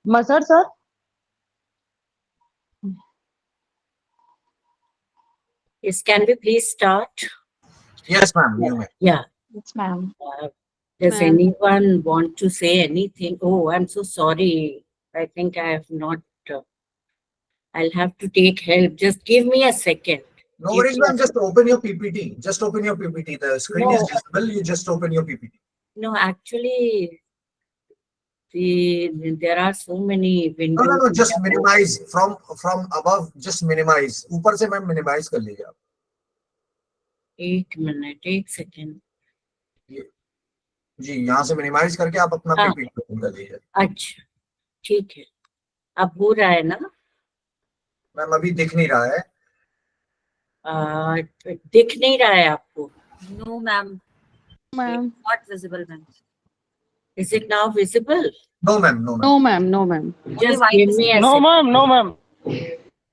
Masar sir. Yes, can we please start? Yes, ma'am. You may. Yeah. Yes, ma'am. Does Ma'am. anyone want to say anything? Oh, I'm so sorry. I think I have not. I'll have to take help. Just give me a second. No Give worries, me a ma'am. Just open your PPT. Just open your PPT. The screen is No, visible. You just open your PPT. no, actually, there are so many No, windows. no, no. Just minimize from above. Just minimize. ऊपर से ma'am minimize कर लीजिए आप. 8 minutes, 8 seconds. जी, यहाँ से minimize करके आप अपना हाँ. PPT ओपन कर लीजिए. अच्छा, ठीक है. अब हो रहा है ना? मैम अभी दिख नहीं रहा है. दिख नहीं रहा है आपको? No, ma'am. Ma'am. Not visible, ma'am. Is it now visible? No, ma'am. No, ma'am. No, ma'am. No, ma'am. Just white give is me a No, second. ma'am. No, ma'am.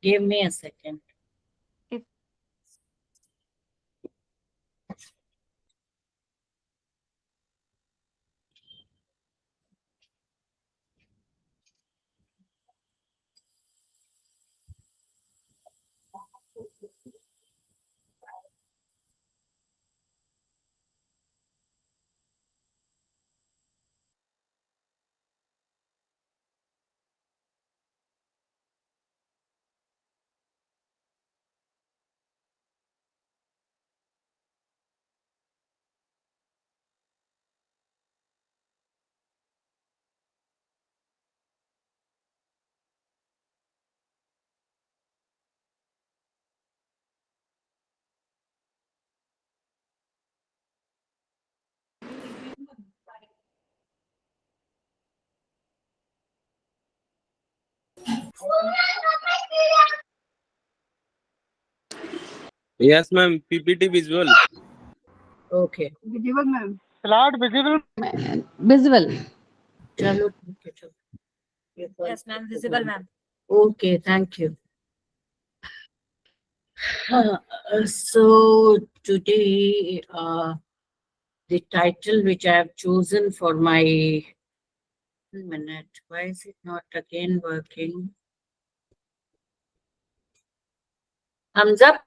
Give me a second. Yes, ma'am. PPT visual. Okay. Visible, ma'am. Slide visible. Visible. चलो ठीक है, चलो. Yes, ma'am. Visible, ma'am. Okay, thank you. So today, the title which I have chosen for my 1 minute. Why is it not again working? Thumbs up.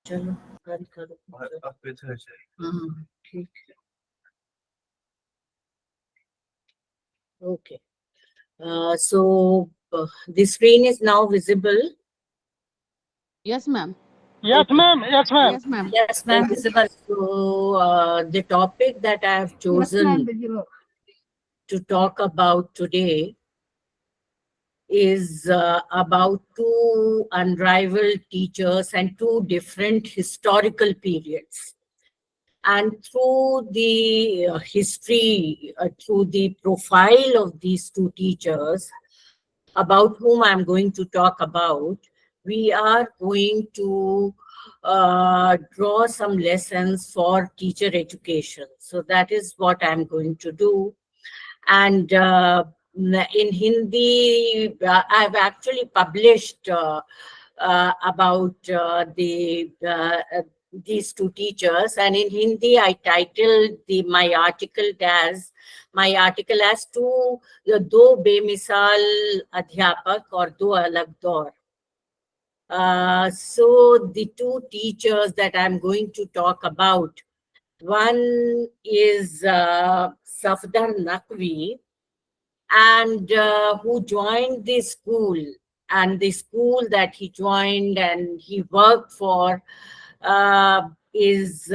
चलो बंद करो. हाँ, ठीक है. Okay. So the screen is now visible. Yes, ma'am. Yes, ma'am. Yes, ma'am. Yes, ma'am. Yes, ma'am. Visible. So the topic that I have chosen to talk about today is about two unrivaled teachers and two different historical periods. And through the history, through the profile of these two teachers, about whom I'm going to talk about, we are going to draw some lessons for teacher education. So that is what I'm going to do. And in Hindi, I've actually published about these two teachers, and in Hindi I titled my article as two दो बेमिसाल अध्यापक और दो अलग दौर. So the two teachers that I'm going to talk about, one is Safdar Naqvi, and who joined the school, and the school that he joined and he worked for is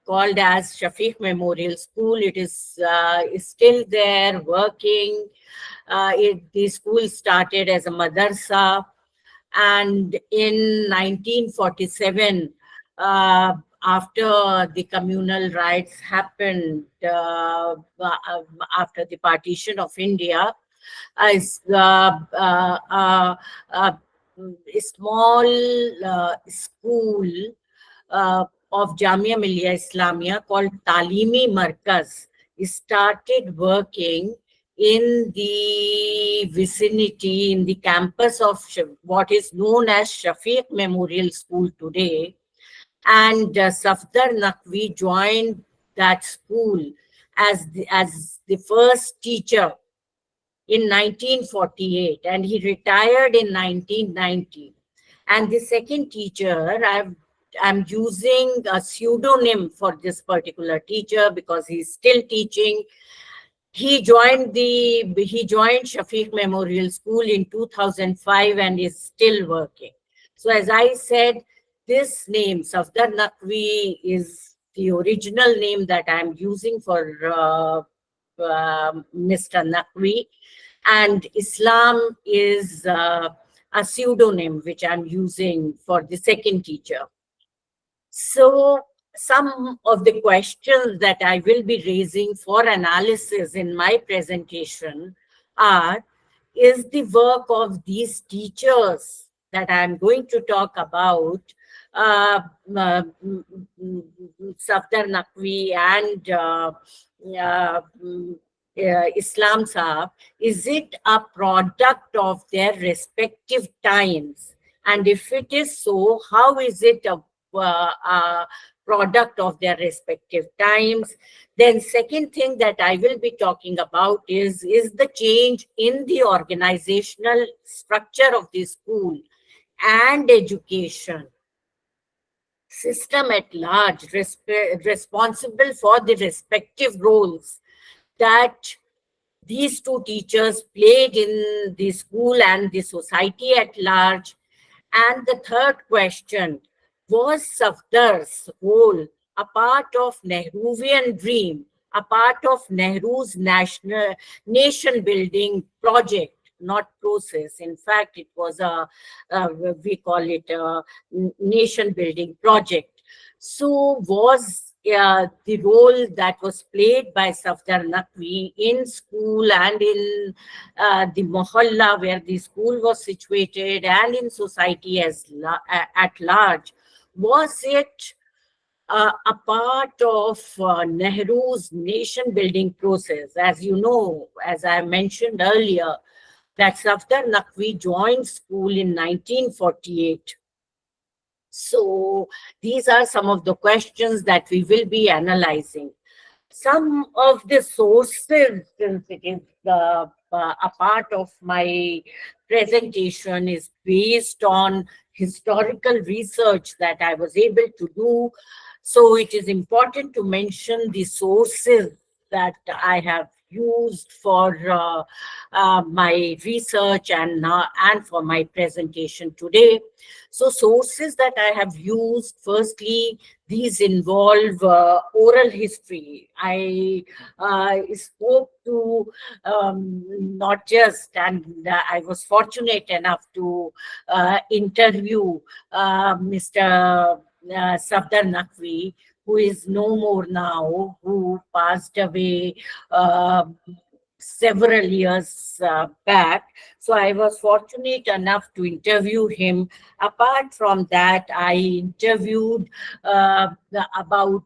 called as Shafiq Memorial School. It is still there working. The school started as a madrasa, and in 1947, after the communal riots happened, after the partition of India, as a small school of Jamia Millia Islamia called Talimi Markaz started working in the vicinity, in the campus of what is known as Shafiq Memorial School today. And Safdar Naqvi joined that school as the first teacher in 1948, and he retired in 1990. And the second teacher, I'm using a pseudonym for this particular teacher because he's still teaching. He joined Shafiq Memorial School in 2005 and is still working. So as I said, this name, Safdar Naqvi, is the original name that I'm using for Mr. Naqvi, and Islam is a pseudonym which I'm using for the second teacher. So some of the questions that I will be raising for analysis in my presentation are, is the work of these teachers that I'm going to talk about, Safdar Naqvi and Islam Saab, is it a product of their respective times? And if it is so, how is it a product of their respective times? Then second thing that I will be talking about is the change in the organizational structure of the school and education system at large, responsible for the respective roles that these two teachers played in the school and the society at large. And the third question, was Safdar's role a part of Nehruvian dream, a part of Nehru's nation building project, not process? In fact, it was we call it a nation building project. So was the role that was played by Safdar Naqvi in school and in the mohalla where the school was situated and in society at large, was it a part of Nehru's nation building process? As you know, as I mentioned earlier, that Safdar Naqvi joined school in 1948. So these are some of the questions that we will be analyzing. Some of the sources, since it is a part of my presentation, is based on historical research that I was able to do. So it is important to mention the sources that I have used for my research and for my presentation today. So sources that I have used, firstly, these involve oral history. I spoke to not just, and I was fortunate enough to interview Mr. Safdar Naqvi, who is no more now, who passed away several years back. So I was fortunate enough to interview him. Apart from that, I interviewed about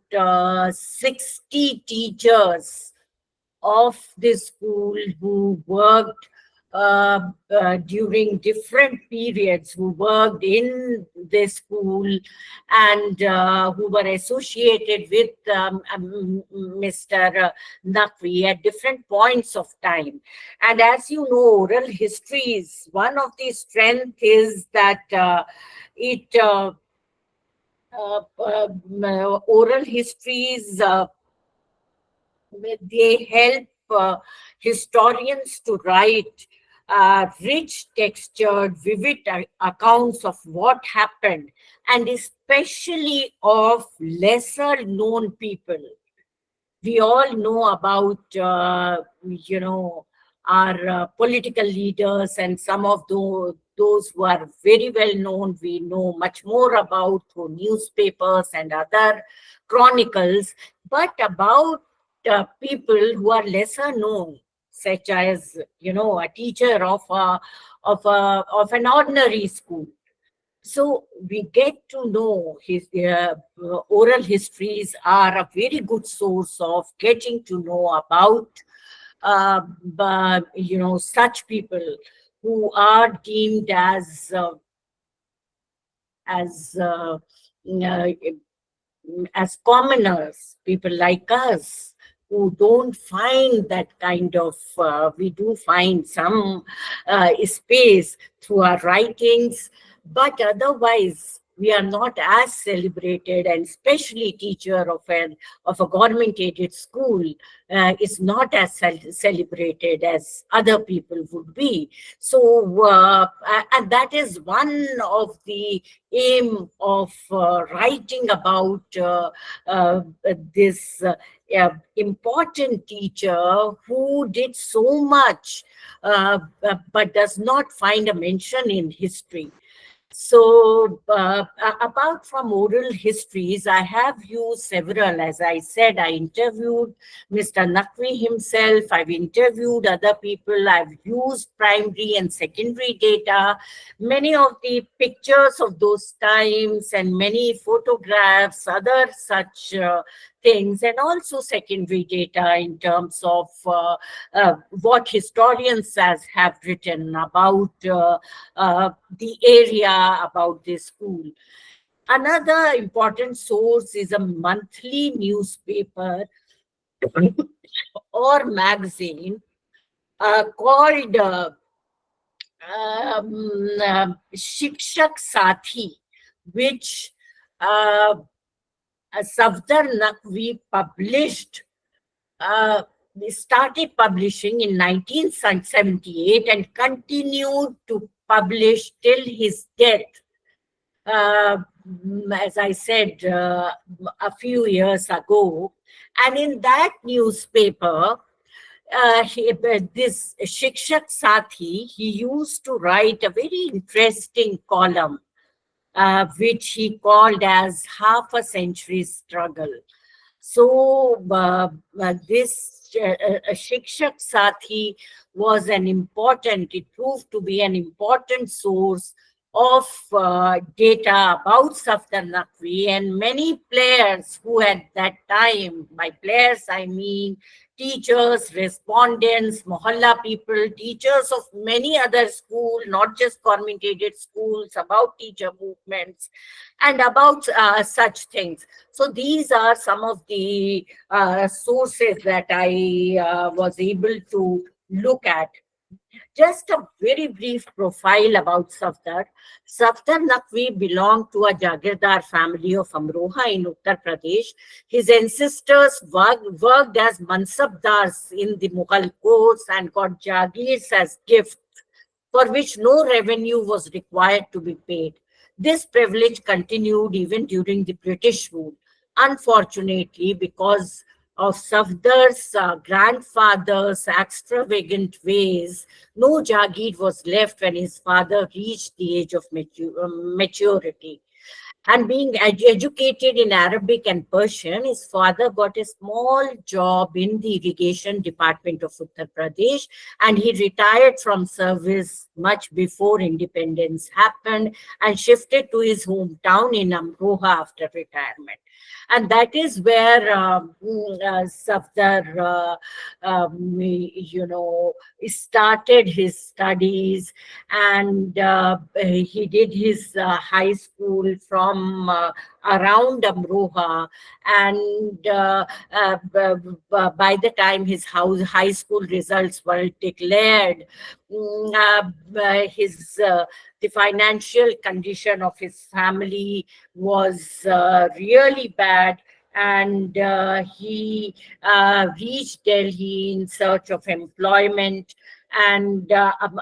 60 teachers of this school who worked during different periods, who worked in this school and who were associated with Mr. Naqvi at different points of time. And as you know, oral histories, one of the strengths is that oral histories, they help historians to write rich, textured, vivid accounts of what happened, and especially of lesser known people. We all know about, our political leaders, and some of those who are very well known, we know much more about through newspapers and other chronicles, but about people who are lesser known, such as, a teacher of an ordinary school. So we get to know his oral histories are a very good source of getting to know about such people who are deemed as uh, uh, as commoners, people like us who don't find that kind of, we do find some space through our writings, but otherwise we are not as celebrated, and especially teacher of a government aided school is not as celebrated as other people would be. So, and that is one of the aim of writing about this important teacher who did so much, but does not find a mention in history. So, apart from oral histories, I have used several. As I said, I interviewed Mr. Naqvi himself. I've interviewed other people. I've used primary and secondary data. Many of the pictures of those times and many photographs, other such things, and also secondary data in terms of what historians have written about the area, about this school. Another important source is a monthly newspaper or magazine called Shikshak Sathi, which Safdar Naqvi started publishing in 1978 and continued to publish till his death, as I said a few years ago. And in that newspaper, this Shikshak Sathi, he used to write a very interesting column, which he called as Half a Century Struggle. So this Shikshak Sathi was it proved to be an important source of data about Safdar Naqvi, and many players who at that time, by players I mean teachers, respondents, mohalla people, teachers of many other schools, not just government aided schools, about teacher movements and about such things. So these are some of the sources that I was able to look at. Just a very brief profile about Safdar. Safdar Naqvi belonged to a Jagirdar family of Amroha in Uttar Pradesh. His ancestors worked as mansabdars in the Mughal courts and got Jagirs as gifts, for which no revenue was required to be paid. This privilege continued even during the British rule. Unfortunately, because of Safdar's grandfather's extravagant ways, no Jagir was left when his father reached the age of maturity. And being educated in Arabic and Persian, his father got a small job in the irrigation department of Uttar Pradesh, and he retired from service much before independence happened and shifted to his hometown in Amroha after retirement. And that is where Safdar, started his studies, and he did his high school from around Amroha, and by the time his high school results were declared, the financial condition of his family was really bad, and he reached Delhi in search of employment. And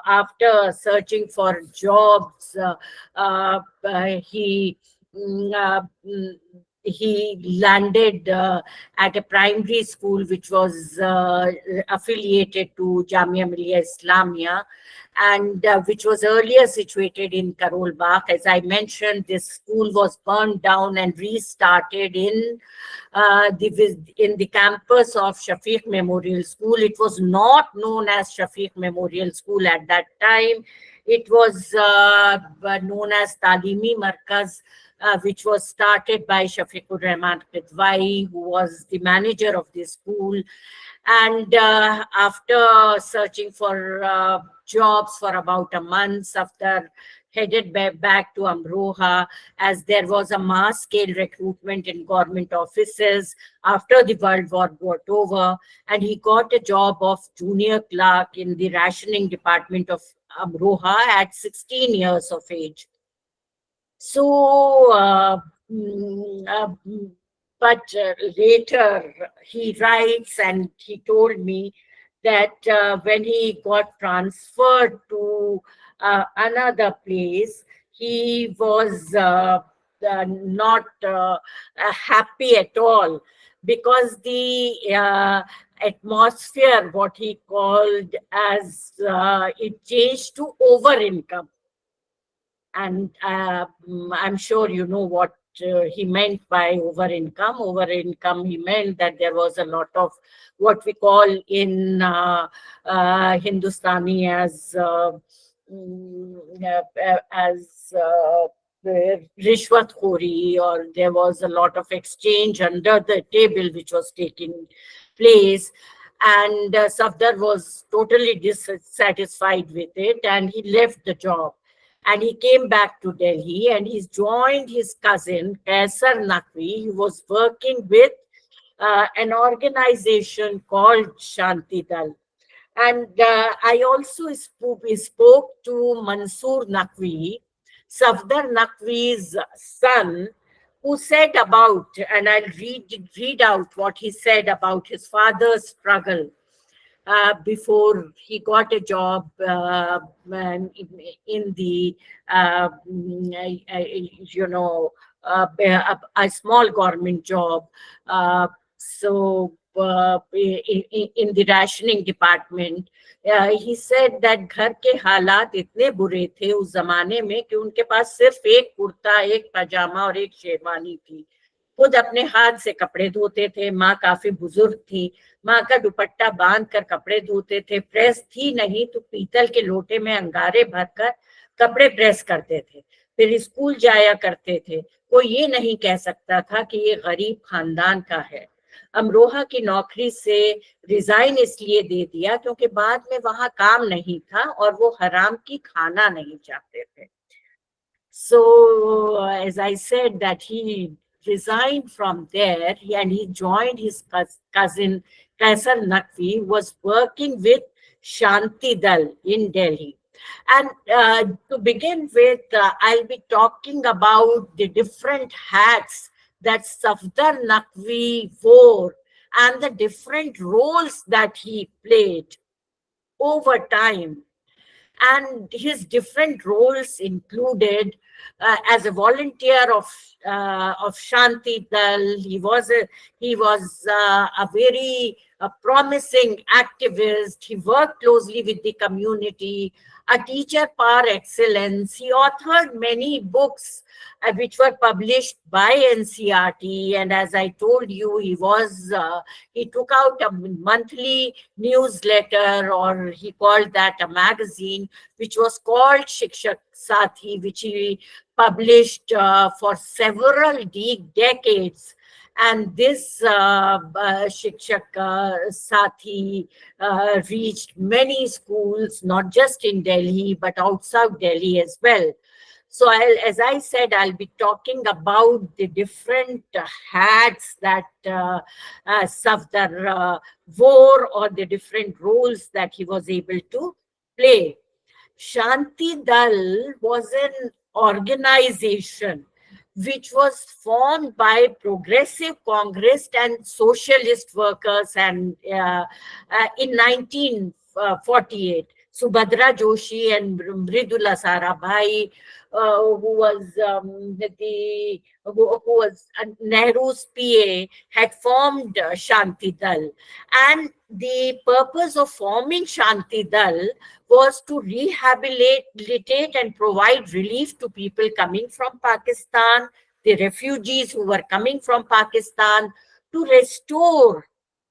after searching for jobs, mm, uh, mm, he landed at a primary school which was affiliated to Jamia Millia Islamia, and which was earlier situated in Karol Bagh. As I mentioned, this school was burned down and restarted in the campus of Shafiq Memorial School. It was not known as Shafiq Memorial School at that time. It was known as Talimi Markaz, which was started by Shafiqur Rahman Qidwai, who was the manager of this school. And after searching for jobs for about a month, after headed back to Amroha, as there was a mass scale recruitment in government offices after the World War got over, and he got a job of junior clerk in the rationing department of Amroha at 16 years of age. So, but later he writes and he told me that when he got transferred to another place, he was not happy at all, because the atmosphere, what he called as, it changed to over income. And I'm sure you know what he meant by over income. Over income, he meant that there was a lot of what we call in Hindustani as rishwatkhori, or there was a lot of exchange under the table which was taking place. And Safdar was totally dissatisfied with it, and he left the job. And he came back to Delhi, and he's joined his cousin, Kaisar Naqvi. He was working with an organization called Shanti Dal. And I also spoke to Mansoor Naqvi, Safdar Naqvi's son, who said about, and I'll read out what he said about his father's struggle before he got a job in the, a small government job. So in the rationing department, he said that घर के हालात इतने बुरे थे उस जमाने में कि उनके पास सिर्फ एक कुर्ता, एक पजामा और एक शेरवानी थी। खुद अपने हाथ से कपड़े धोते थे। माँ काफी बुजुर्ग थी। माँ का दुपट्टा बांध कर कपड़े धोते थे। प्रेस थी नहीं तो पीतल के लोटे में अंगारे भरकर कपड़े प्रेस करते थे। फिर स्कूल जाया करते थे। कोई ये नहीं कह सकता था कि ये गरीब खानदान का है। अमरोहा की नौकरी से रिजाइन इसलिए दे दिया क्योंकि बाद में वहां काम नहीं था और वो हराम की खाना नहीं चाहते थे। So as I said that he resigned from there and he joined his cousin Kaisar Naqvi, who was working with Shanti Dal in Delhi. And to begin with, I'll be talking about the different hats that Safdar Naqvi wore and the different roles that he played over time. And his different roles included as a volunteer of Shanti Dal. He was a very promising activist. He worked closely with the community, a teacher par excellence. He authored many books which were published by NCERT. And as I told you, he took out a monthly newsletter, or he called that a magazine, which was called Shikshak Sathi, which he published for several decades. And this Shikshak Sathi reached many schools, not just in Delhi, but outside Delhi as well. So as I said, I'll be talking about the different hats that Safdar wore, or the different roles that he was able to play. Shanti Dal was an organization which was formed by progressive Congress and socialist workers, and in 1948. Subhadra Joshi and Mridula Sarabhai, who was who was Nehru's PA, had formed Shanti Dal, and the purpose of forming Shanti Dal was to rehabilitate and provide relief to people coming from Pakistan, the refugees who were coming from Pakistan, to restore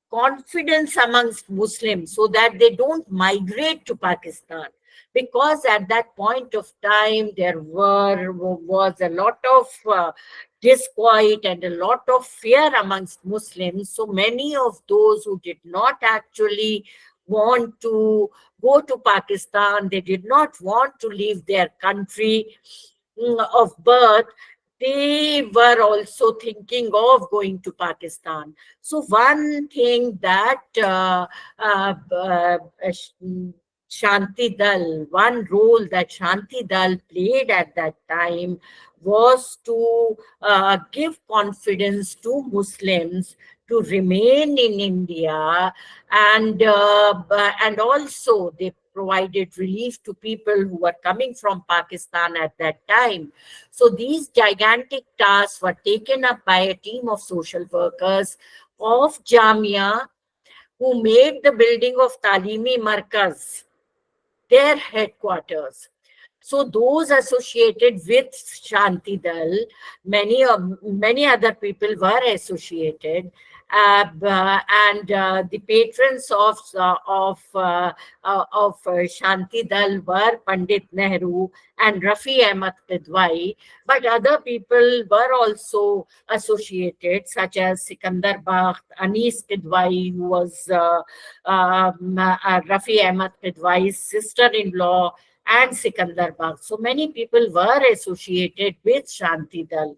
confidence amongst Muslims so that they don't migrate to Pakistan. Because at that point of time, there was a lot of disquiet and a lot of fear amongst Muslims. So many of those who did not actually want to go to Pakistan, they did not want to leave their country of birth, they were also thinking of going to Pakistan. So one thing that Shanti Dal, one role that Shanti Dal played at that time was to give confidence to Muslims to remain in India, and also they provided relief to people who were coming from Pakistan at that time. So these gigantic tasks were taken up by a team of social workers of Jamia, who made the building of Talimi Markaz their headquarters. So those associated with Shanti Dal, many other people were associated, and the patrons of Shanti Dal were Pandit Nehru and Rafi Ahmad Kidwai, but other people were also associated, such as Sikandar Bakht, Anis Kidwai, who was Rafi Ahmad Kidwai's sister-in-law, and Sikandar Bagh. So many people were associated with Shanti Dal,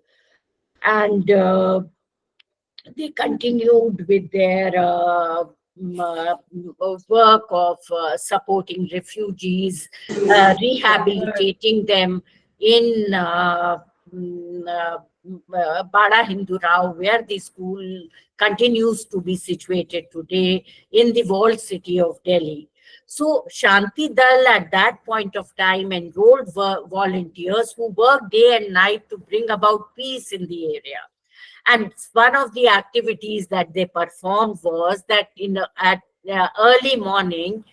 and they continued with their work of supporting refugees, rehabilitating them in Bada Hindu Rao, where the school continues to be situated today in the walled city of Delhi. So Shanti Dal at that point of time enrolled volunteers who worked day and night to bring about peace in the area. And one of the activities that they performed was that at early morning,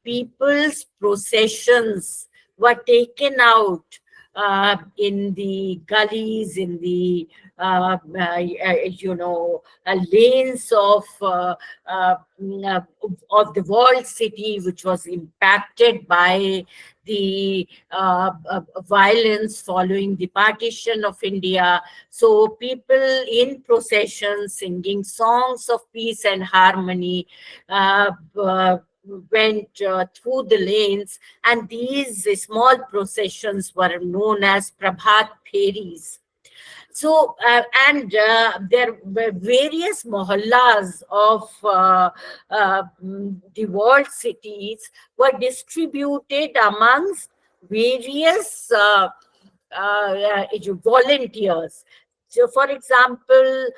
people's processions were taken out in the gullies, in the lanes of the walled city, which was impacted by the violence following the partition of India. So people in procession singing songs of peace and harmony went through the lanes, and these small processions were known as Prabhat Pheris. So, there were various mohallas of the world cities were distributed amongst various volunteers. So, for example,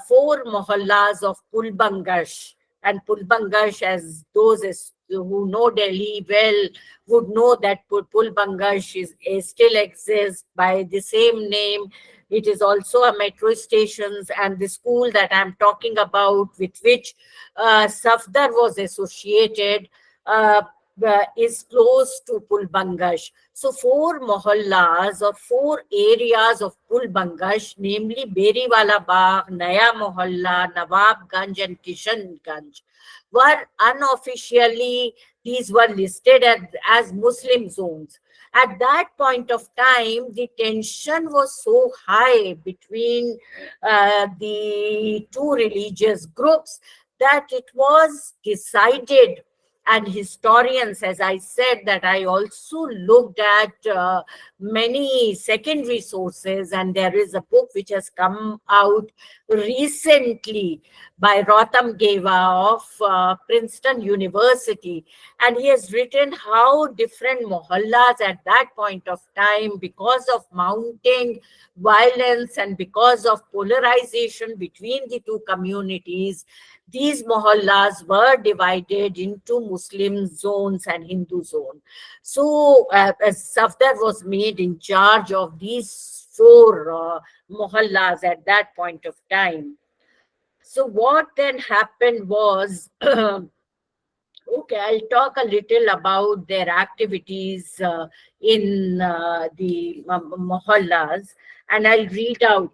4 mohallas of Pulbangash, and Pulbangash, as those who know Delhi well would know that Pulbangash still exists by the same name. It is also a metro station, and the school that I'm talking about, with which Safdar was associated, is close to Pulbangash. So 4 mohallas or 4 areas of Pulbangash, namely Beriwala Bagh, Naya Mohalla, Nawabganj and Kishanganj, were unofficially, these were listed as Muslim zones. At that point of time, the tension was so high between the two religious groups that it was decided, and historians, as I said, that I also looked at many secondary sources, and there is a book which has come out recently by Rotam Geva of Princeton University, and he has written how different mohallas at that point of time, because of mounting violence and because of polarization between the two communities, these mohallas were divided into Muslim zones and Hindu zone. So Safdar was made in charge of these four mohallas at that point of time. So what then happened was, okay, I'll talk a little about their activities in the mohallas, and I'll read out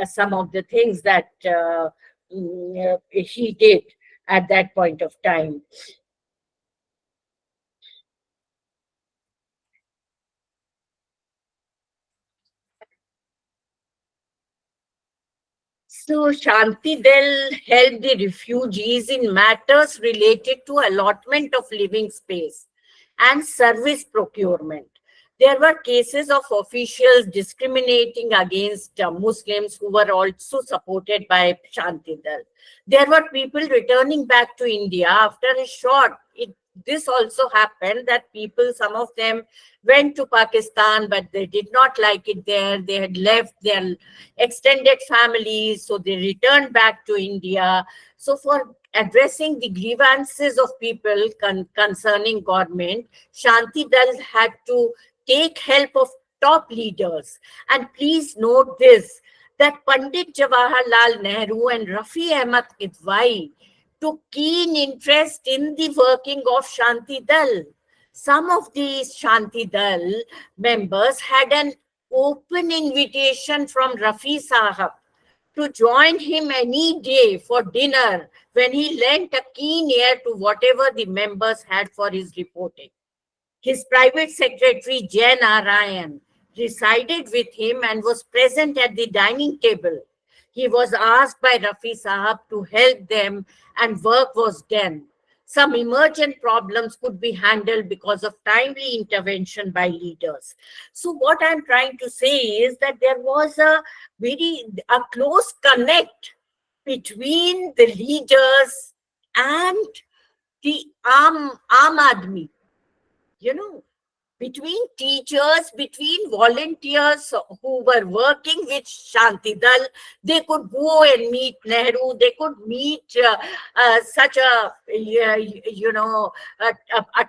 some of the things that he did at that point of time. So Shanti Del helped the refugees in matters related to allotment of living space and service procurement. There were cases of officials discriminating against Muslims who were also supported by Shanti Dal. There were people returning back to India after a short. This also happened that people, some of them went to Pakistan, but they did not like it there. They had left their extended families, so they returned back to India. So for addressing the grievances of people concerning government, Shanti Dal had to take help of top leaders. And please note this, that Pandit Jawaharlal Nehru and Rafi Ahmad Kidwai took keen interest in the working of Shanti Dal. Some of these Shanti Dal members had an open invitation from Rafi Sahab to join him any day for dinner when he lent a keen ear to whatever the members had for his reporting. His private secretary, Jai Narayan, resided with him and was present at the dining table. He was asked by Rafi Sahab to help them, and work was done. Some emergent problems could be handled because of timely intervention by leaders. So what I'm trying to say is that there was a close connect between the leaders and the Aam Aadmi, between teachers, between volunteers who were working with Shanti Dal. They could go and meet Nehru. They could meet such a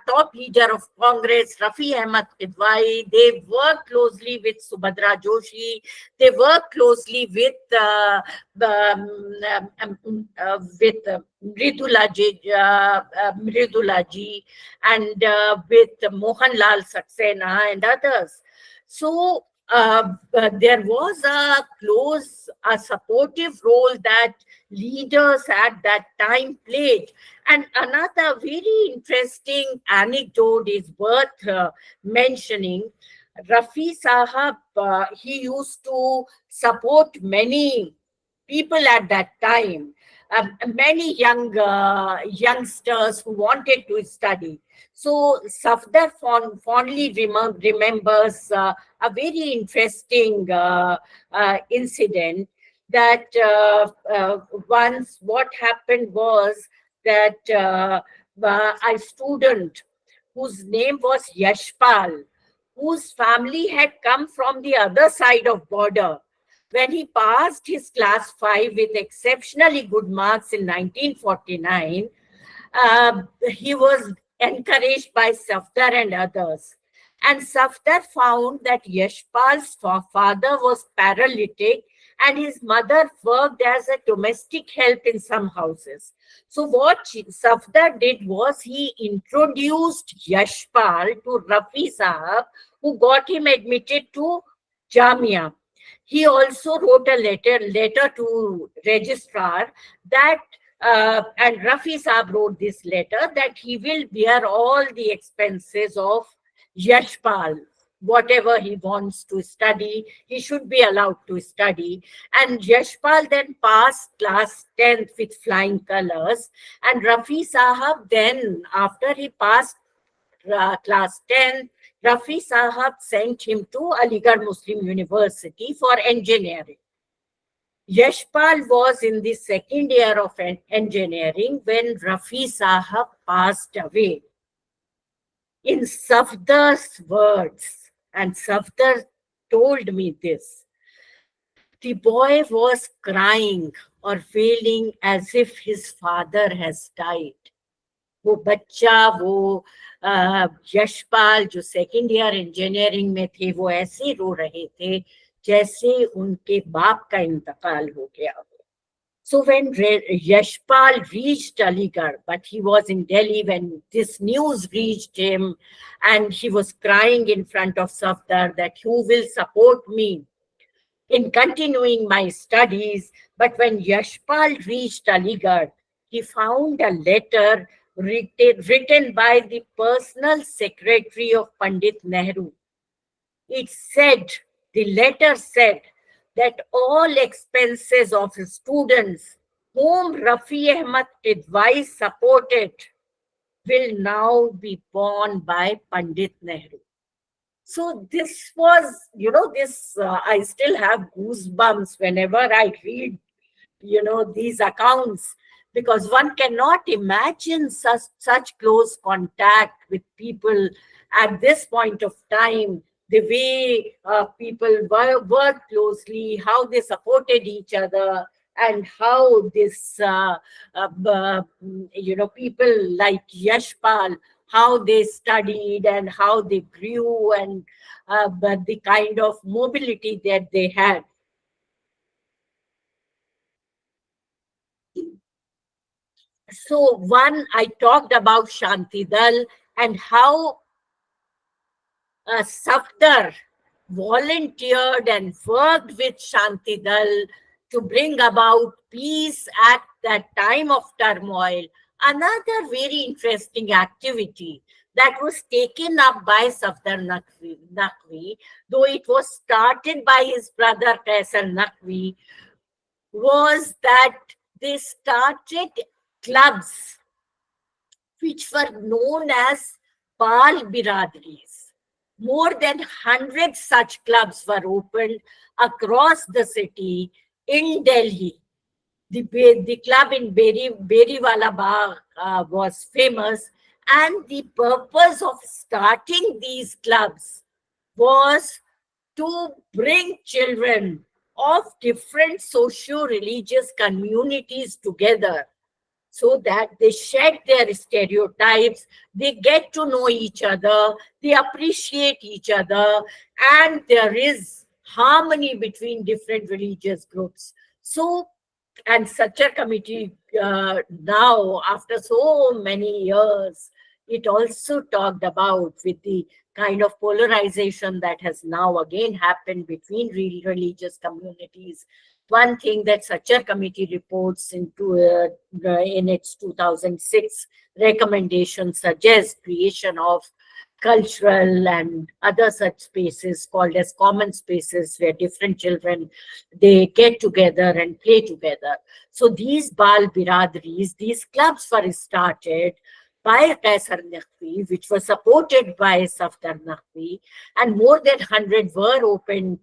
top leader of Congress, Rafi Ahmad Kidwai. They worked closely with Subhadra Joshi. They worked closely with Mridula ji, and with Mohanlal Saxena and others. So there was a close, supportive role that leaders at that time played. And another very interesting anecdote is worth mentioning. Rafi Sahab, he used to support many people at that time, many youngsters who wanted to study. So Safdar fondly remembers a very interesting incident that once what happened was that a student whose name was Yashpal, whose family had come from the other side of border, when he passed his class 5 with exceptionally good marks in 1949, he was encouraged by Safdar and others. And Safdar found that Yashpal's father was paralytic and his mother worked as a domestic help in some houses. So what Safdar did was he introduced Yashpal to Rafi Sahab, who got him admitted to Jamia. He also wrote a letter to registrar that, and Rafi Saab wrote this letter, that he will bear all the expenses of Yashpal. Whatever he wants to study, he should be allowed to study. And Yashpal then passed class 10th with flying colors. And Rafi Sahab then, after he passed class 10, Rafi Sahab sent him to Aligarh Muslim University for engineering. Yashpal was in the second year of engineering when Rafi Sahab passed away. In Safdar's words, and Safdar told me this, the boy was crying or feeling as if his father has died. वो बच्चा वो यशपाल जो second year engineering में थे वो ऐसे रो रहे थे जैसे उनके बाप का इंतकाल हो गया हो. So when Yashpal reached Aligarh, but he was in Delhi when this news reached him, and he was crying in front of Safdar that who will support me in continuing my studies. But when Yashpal reached Aligarh, he found a letter written by the personal secretary of Pandit Nehru. The letter said that all expenses of his students whom Rafi Ahmad Kidwai supported will now be borne by Pandit Nehru. So this was, I still have goosebumps whenever I read, these accounts, because one cannot imagine such close contact with people at this point of time, the way people worked closely, how they supported each other, and how this, people like Yashpal, how they studied and how they grew, and but the kind of mobility that they had. So I talked about Shanti Dal and how Safdar volunteered and worked with Shanti Dal to bring about peace at that time of turmoil. Another very interesting activity that was taken up by Safdar Naqvi, though it was started by his brother Kaisar Naqvi, was that they started clubs which were known as Bal Biradris. More than 100 such clubs were opened across the city in Delhi. The club in Beriwala Bagh was famous, and the purpose of starting these clubs was to bring children of different socio-religious communities together so that they shed their stereotypes, they get to know each other, they appreciate each other, and there is harmony between different religious groups. So, and such a committee now, after so many years, it also talked about with the kind of polarization that has now again happened between religious communities. One thing that Sachar Committee reports in its 2006 recommendation suggests creation of cultural and other such spaces called as common spaces where different children, they get together and play together. So these Bal Biradris, these clubs were started by Kaisar Naqvi, which was supported by Safdar Naqvi, and more than 100 were opened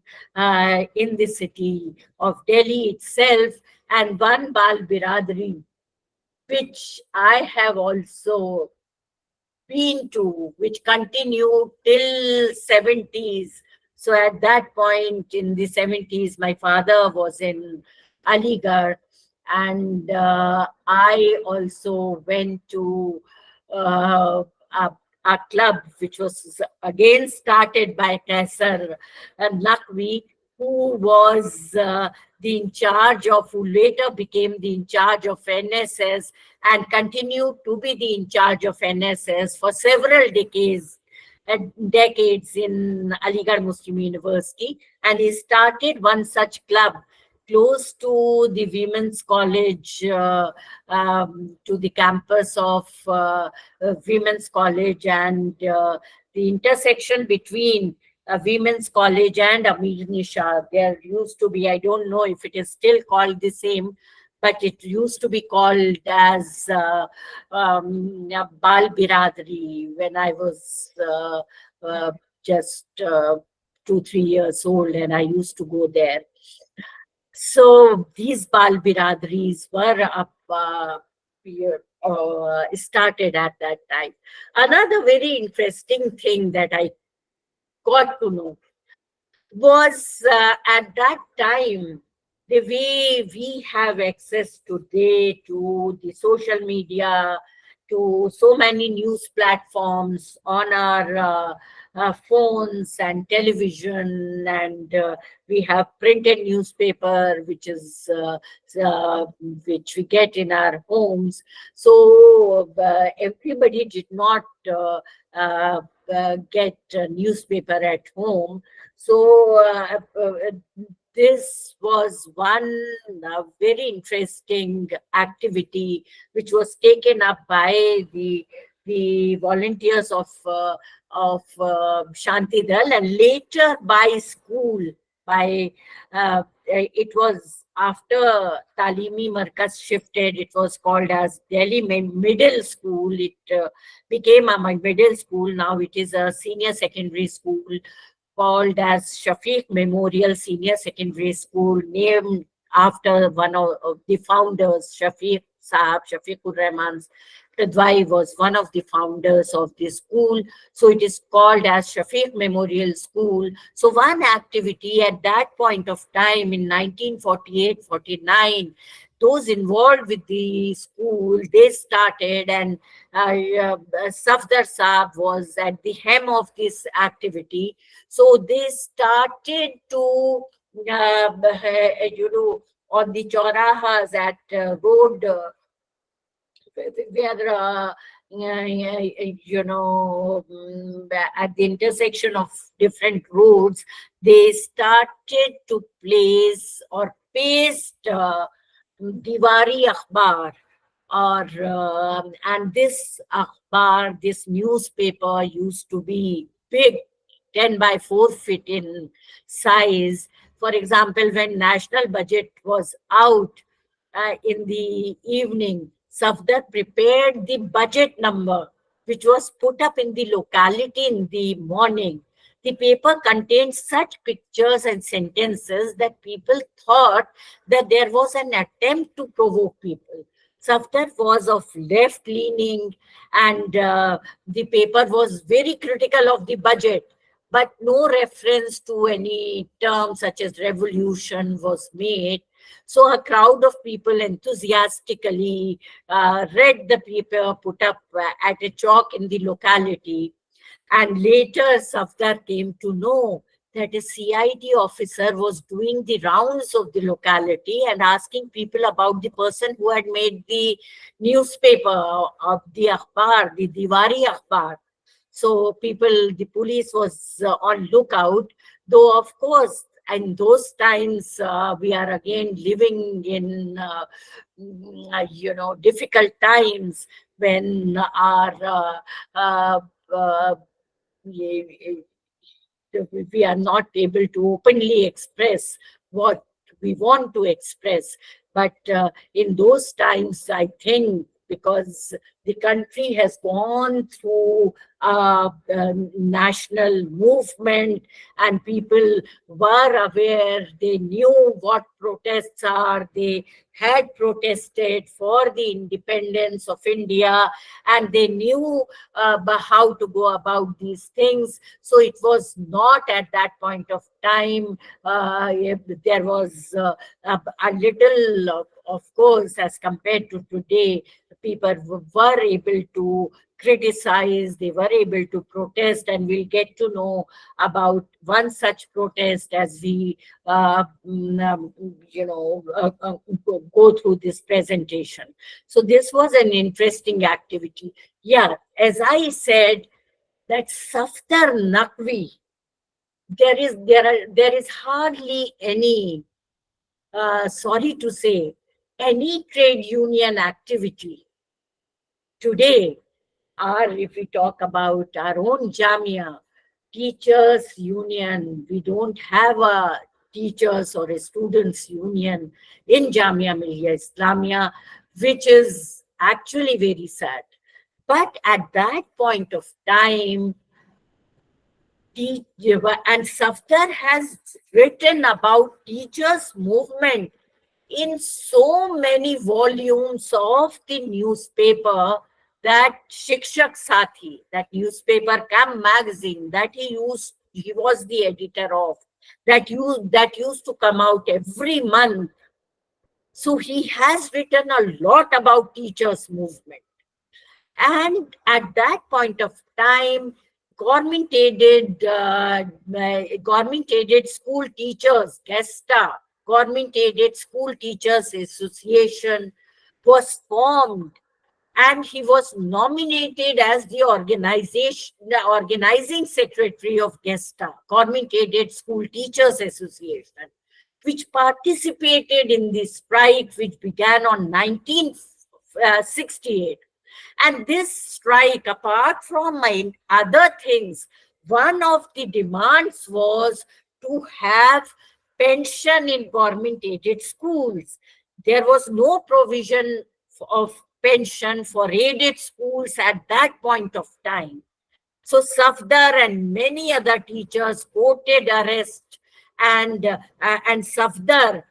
in the city of Delhi itself, and one Bal Biradri, which I have also been to, which continued till 70s. So at that point in the 70s, my father was in Aligarh, and I also went to a club which was again started by Kaisar Naqvi, who was who later became the in charge of NSS and continued to be the in charge of NSS for several decades in Aligarh Muslim University. And he started one such club close to the Women's College, to the campus of Women's College, and the intersection between Women's College and Amir Nisha. There used to be, I don't know if it is still called the same, but it used to be called as Bal Biradri when I was just 2-3 years old, and I used to go there. So these Bal Biradris were up here, started at that time. Another very interesting thing that I got to know was at that time, the way we have access today to the social media, to so many news platforms on our phones and television, and we have printed newspaper, which we get in our homes. So everybody did not get a newspaper at home. So this was one very interesting activity which was taken up by the volunteers of Shanti Dal, and later by school. It was after Talimi Markaz shifted. It was called as Delhi Middle School. It became a middle school. Now it is a senior secondary school called as Shafiq Memorial Senior Secondary School, named after one of the founders, Shafiq Sahab, Shafiqur Rahman's Tadwai was one of the founders of this school. So it is called as Shafiq Memorial School. So one activity at that point of time in 1948-49, those involved with the school, they started, and Safdar Saab was at the helm of this activity. So they started to, on the Chaurahas at road, where at the intersection of different roads, they started to place or paste Diwari Akhbar, and this akhbar, this newspaper used to be big, 10 by 4 feet in size. For example, when national budget was out in the evening, Safdar prepared the budget number, which was put up in the locality in the morning. The paper contained such pictures and sentences that people thought that there was an attempt to provoke people. Safdar was of left-leaning, and the paper was very critical of the budget, but no reference to any term such as revolution was made. So a crowd of people enthusiastically read the paper put up at a chalk in the locality. And later, Safdar came to know that a CID officer was doing the rounds of the locality and asking people about the person who had made the newspaper of the akhbar, the Diwari Akhbar. So the police was on lookout, though of course, in those times, we are again living in, difficult times when we are not able to openly express what we want to express. But in those times, I think, because the country has gone through a national movement and people were aware, they knew what protests are, they had protested for the independence of India, and they knew how to go about these things. So it was not at that point of time, there was a little, of course, as compared to today, people were able to criticize, they were able to protest, and we'll get to know about one such protest as we go through this presentation. So this was an interesting activity. Yeah, as I said, that Safdar Naqvi, there is hardly any, sorry to say, any trade union activity today, or if we talk about our own Jamia, teachers union, we don't have a teachers or a students union in Jamia Millia Islamia, which is actually very sad. But at that point of time, and Safdar has written about teachers' movement in so many volumes of the newspaper, that Shikshak Sathi, that newspaper Camp magazine that he was the editor of, that used to come out every month. So he has written a lot about teachers' movement. And at that point of time, government-aided school teachers, GESTA, Government-Aided School Teachers Association, was formed, and he was nominated as the organizing secretary of GESTA, Government-Aided School Teachers Association, which participated in the strike which began on 1968. And this strike, apart from other things, one of the demands was to have pension in government-aided schools. There was no provision of pension for aided schools at that point of time. So Safdar and many other teachers courted arrest, and Safdar,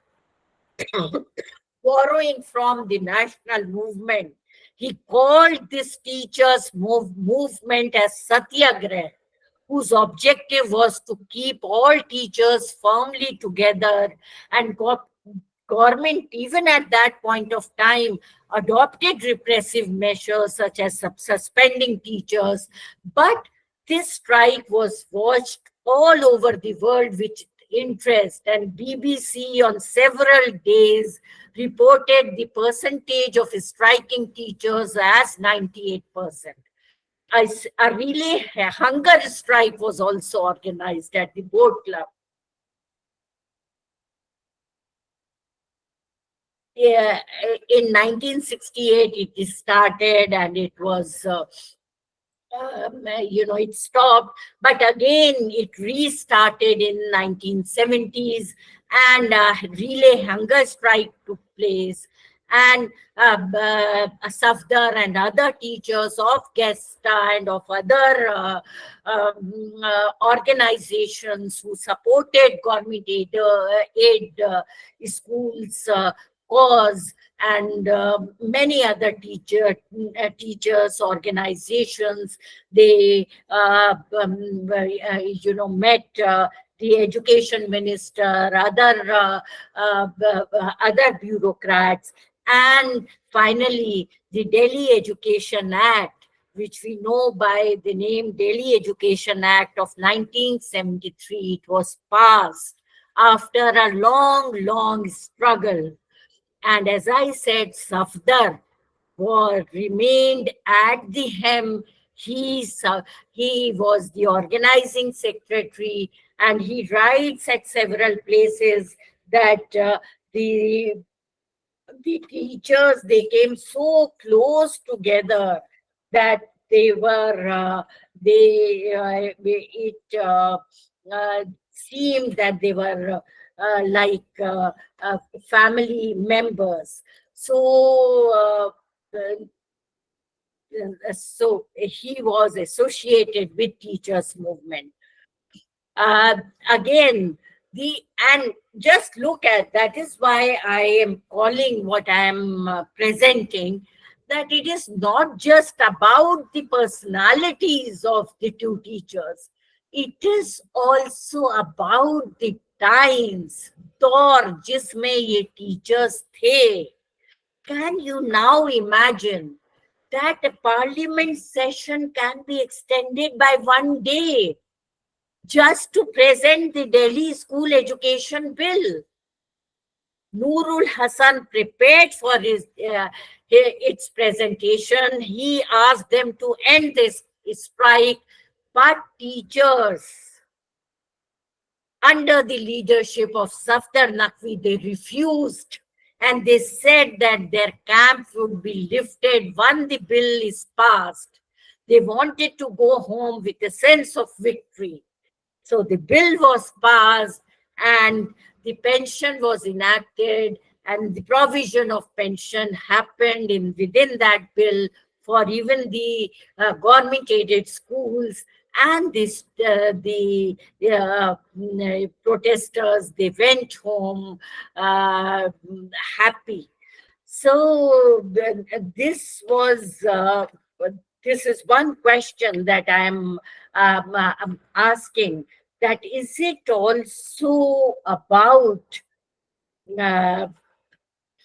borrowing from the national movement, he called this teachers' movement as Satyagrah, whose objective was to keep all teachers firmly together. And government, even at that point of time, adopted repressive measures such as suspending teachers. But this strike was watched all over the world with interest, and BBC on several days reported the percentage of striking teachers as 98%. A relay hunger strike was also organized at the boat club. Yeah, in 1968 it started, and it was it stopped, but again it restarted in 1970s, and a relay hunger strike took place, and Safdar and other teachers of GESTA and of other organizations who supported government aid schools cause, and many other teachers organizations, they met the education minister, other bureaucrats, and finally the Delhi Education Act, which we know by the name Delhi Education Act of 1973. It was passed after a long struggle. And as I said, Safdar remained at the helm. He was the organizing secretary, and he writes at several places that the teachers, they came so close together that they were seemed that they were like family members. So so he was associated with teachers' movement. Again, and just look at, that is why I am calling what I am presenting, that it is not just about the personalities of the two teachers. It is also about the times. Daur jisme ye teachers the. Can you now imagine that a parliament session can be extended by one day just to present the Delhi School Education Bill? Nurul Hasan prepared for its presentation. He asked them to end this strike, but teachers, under the leadership of Safdar Naqvi, they refused. And they said that their camp would be lifted once the bill is passed. They wanted to go home with a sense of victory. So the bill was passed, and the pension was enacted, and the provision of pension happened within that bill for even the government-aided schools. And the protesters, they went home happy. So this is one question that I'm asking, that is it also about uh,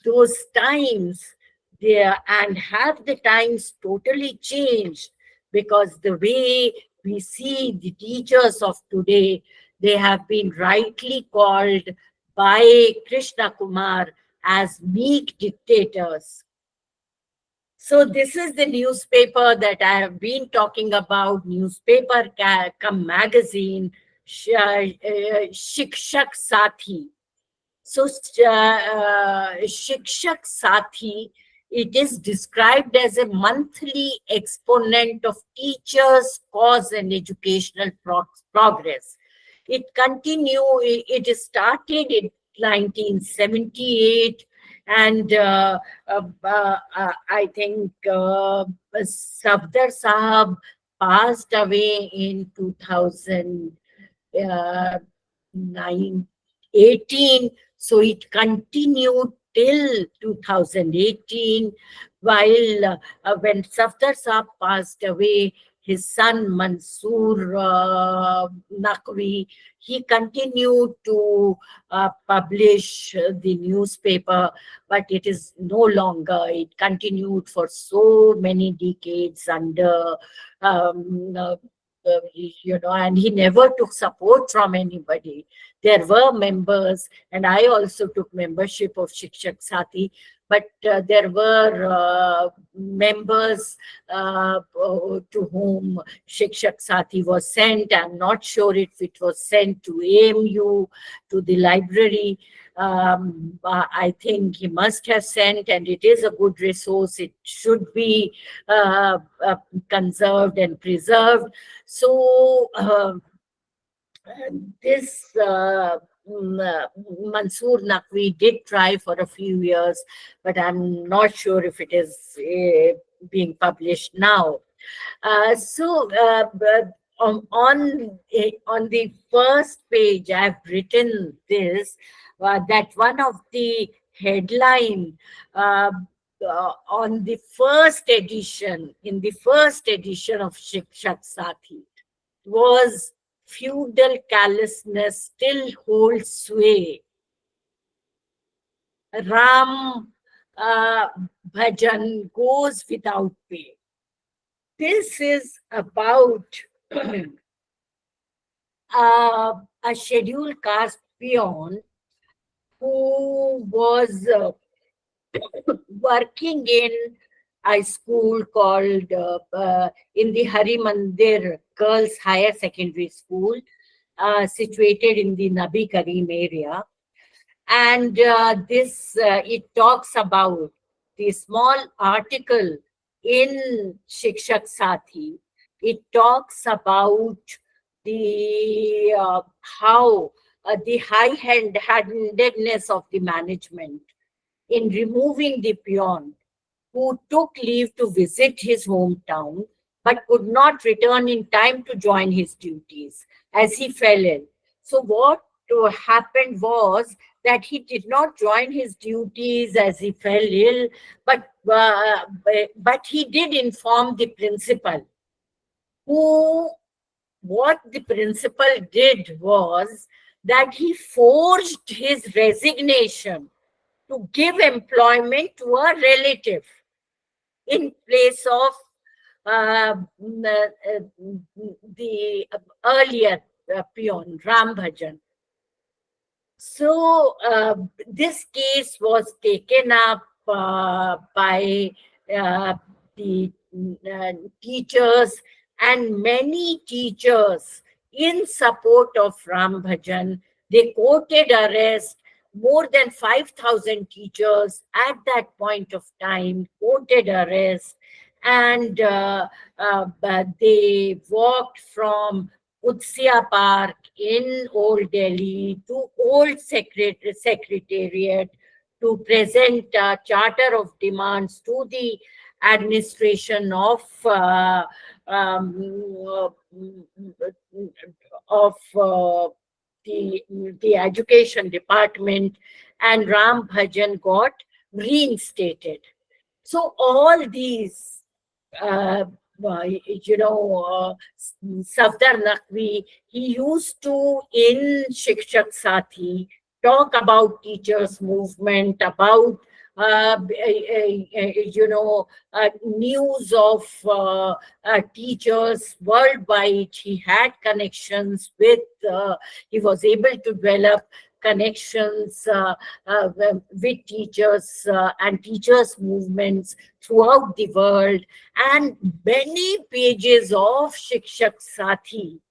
those times there, and have the times totally changed? Because the way we see the teachers of today, they have been rightly called by Krishna Kumar as meek dictators. So this is the newspaper that I have been talking about, newspaper come magazine, Shikshak Sathi. So Shikshak Sathi, it is described as a monthly exponent of teachers' cause and educational progress. It it started in 1978, and I think Safdar Sahab passed away in 2018. So it continued till 2018, while when Safdar Sahab passed away, his son Mansoor Naqvi, he continued to publish the newspaper, but it is no longer. It continued for so many decades under, and he never took support from anybody. There were members, and I also took membership of Shikshak Sathi, but there were members to whom Shikshak Sathi was sent. I'm not sure if it was sent to AMU, to the library. I think he must have sent, and it is a good resource. It should be conserved and preserved. So this Mansoor Naqvi did try for a few years, but I'm not sure if it is being published now. But on the first page, I've written this, that one of the headline on the first edition, in the first edition of Shikshak Sathi, was feudal callousness still holds sway. Ram Bhajan goes without pay. This is about a scheduled caste peon who was working in a school called in the Hari Mandir Girls Higher Secondary School, situated in the Nabi Karim area. And it talks about the small article in Shikshak Sathi. It talks about the how the high-handedness of the management in removing the peon who took leave to visit his hometown but could not return in time to join his duties as he fell ill. So what happened was that he did not join his duties as he fell ill, but he did inform the principal, what the principal did was that he forged his resignation to give employment to a relative in place of the earlier peon, Ram Bhajan. So this case was taken up by the teachers, and many teachers in support of Ram Bhajan. They quoted arrest. More than 5,000 teachers at that point of time quoted arrest, and they walked from Utsia Park in Old Delhi to Old Secretariat to present a charter of demands to the administration of um, the education department, and Ram Bhajan got reinstated. So all these, Safdar Naqvi, he used to in Shikshak Sathi talk about teachers movement, about news of teachers worldwide. He had connections with, he was able to develop connections with teachers and teachers movements throughout the world, and many pages of Shikshak Sathi,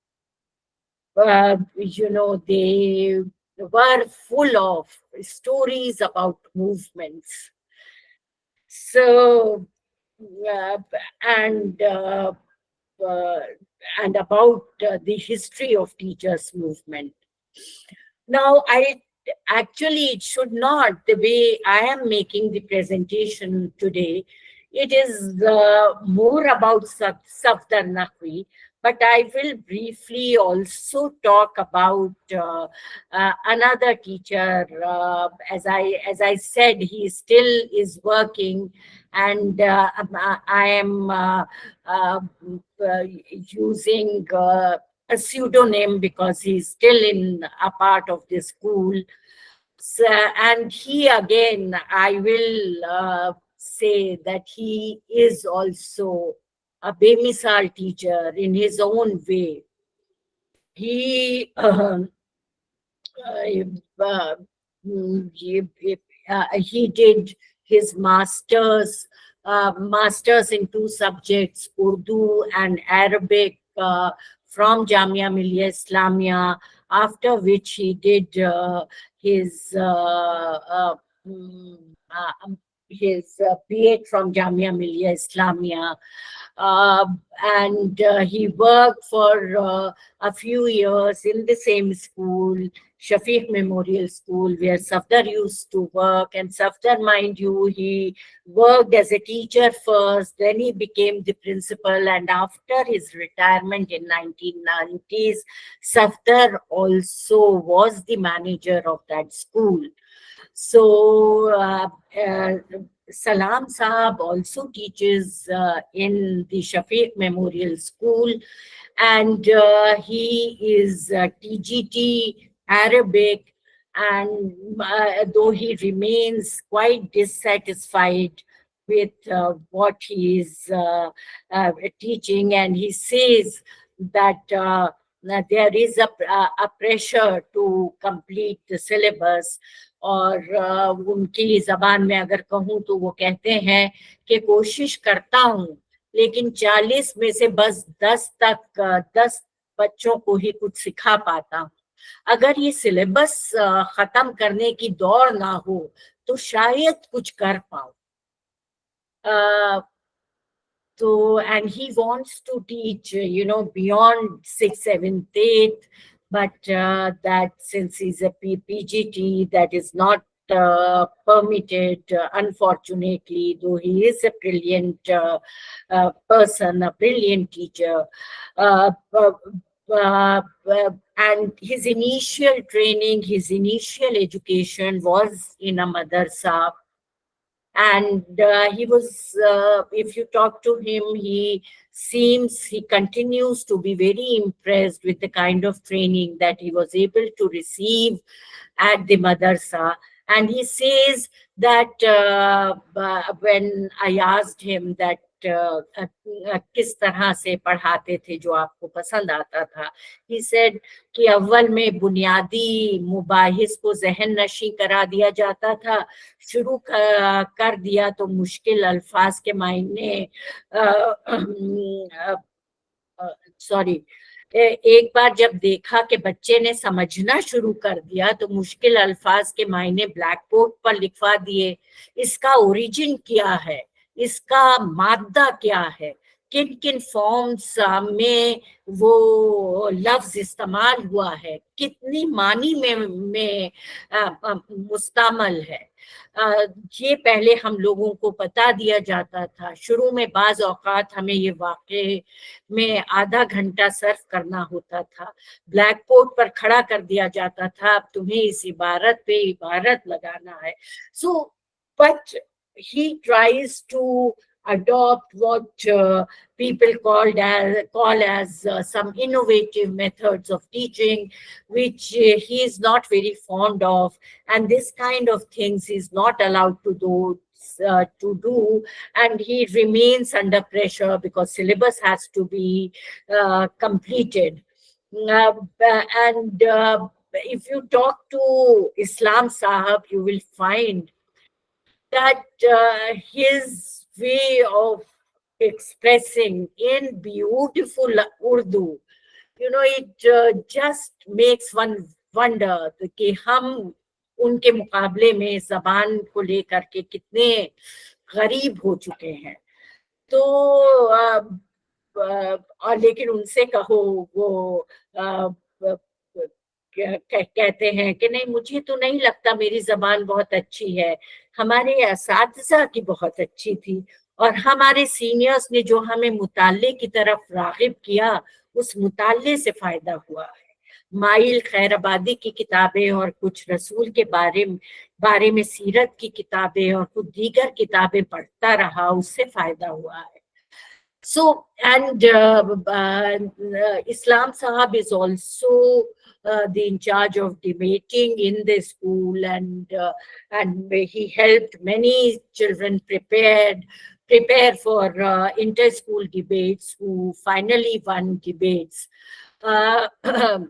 they were full of stories about movements. So, and about the history of teachers movement. Now, it should not, the way I am making the presentation today, it is more about Safdar Naqvi, but I will briefly also talk about another teacher. As I said, he still is working, and I am using a pseudonym because he's still in a part of the school. So, and he again, I will say that he is also a bemisal teacher in his own way. He he did his masters in two subjects, Urdu and Arabic, from Jamia Millia Islamia, after which he did his B.Ed from Jamia Millia Islamia. And he worked for a few years in the same school, Shafiq Memorial School, where Safdar used to work. And Safdar, mind you, he worked as a teacher first, then he became the principal, and after his retirement in 1990s, Safdar also was the manager of that school. So Salam Sahab also teaches in the Shafiq Memorial School, and he is TGT Arabic, and though he remains quite dissatisfied with what he is teaching, and he says that there is a pressure to complete the syllabus, और उनकी जबान में अगर कहूँ तो वो कहते हैं कि कोशिश करता हूँ, लेकिन 40 में से बस 10 बच्चों को ही कुछ सिखा पाता हूँ. अगर ये सिलेबस खत्म करने की दौड़ ना हो तो शायद कुछ कर पाऊँ. So, and he wants to teach, beyond 6th, 7th, 8th, but that since he's a PGT, that is not permitted, unfortunately, though he is a brilliant person, a brilliant teacher. And his initial training, his initial education was in a madrasa. And he was, if you talk to him, he continues to be very impressed with the kind of training that he was able to receive at the madrasa. And he says that when I asked him that किस तरह से पढ़ाते थे जो आपको पसंद आता था, he said कि अव्वल में बुनियादी मुबाहिस को जहन नशी करा दिया जाता था, शुरू कर दिया तो मुश्किल अल्फाज के मायने एक बार जब देखा कि बच्चे ने समझना शुरू कर दिया तो मुश्किल अल्फाज के मायने ब्लैक बोर्ड पर लिखवा दिए. इसका ओरिजिन क्या है, इसका मादा क्या है, किन किन फॉर्म्स में वो लफ्ज इस्तेमाल हुआ है, कितनी मानी में मुस्तमल है, ये पहले हम लोगों को बता दिया जाता था। शुरू में बाज औकात हमें ये वाक़े में आधा घंटा सर्व करना होता था, ब्लैक बोर्ड पर खड़ा कर दिया जाता था, अब तुम्हें इस इबारत पे इबारत लगाना है। So but he tries to adopt what people call as some innovative methods of teaching, which he is not very fond of, and this kind of things he is not allowed to do, and he remains under pressure because syllabus has to be completed. And if you talk to Islam Sahab, you will find that his way of expressing in beautiful Urdu, it just makes one wonder कि हम उनके मुकाबले में जबान को लेकर के कितने गरीब हो चुके हैं। तो और लेकिन उनसे कहो वो कहते हैं कि नहीं, मुझे तो नहीं लगता, मेरी जबान बहुत अच्छी है, हमारे असातिज़ा की बहुत अच्छी थी, और हमारे सीनियर्स ने जो हमें मुताले की तरफ रागिब किया, उस मुताले से फायदा हुआ है। माइल खैराबादी की किताबें और कुछ रसूल के बारे में सीरत की किताबें और कुछ दीगर किताबें पढ़ता रहा, उससे फायदा हुआ है। So, and Islam Sahab is also the in charge of debating in the school, and he helped many children prepare for inter-school debates, who finally won debates. And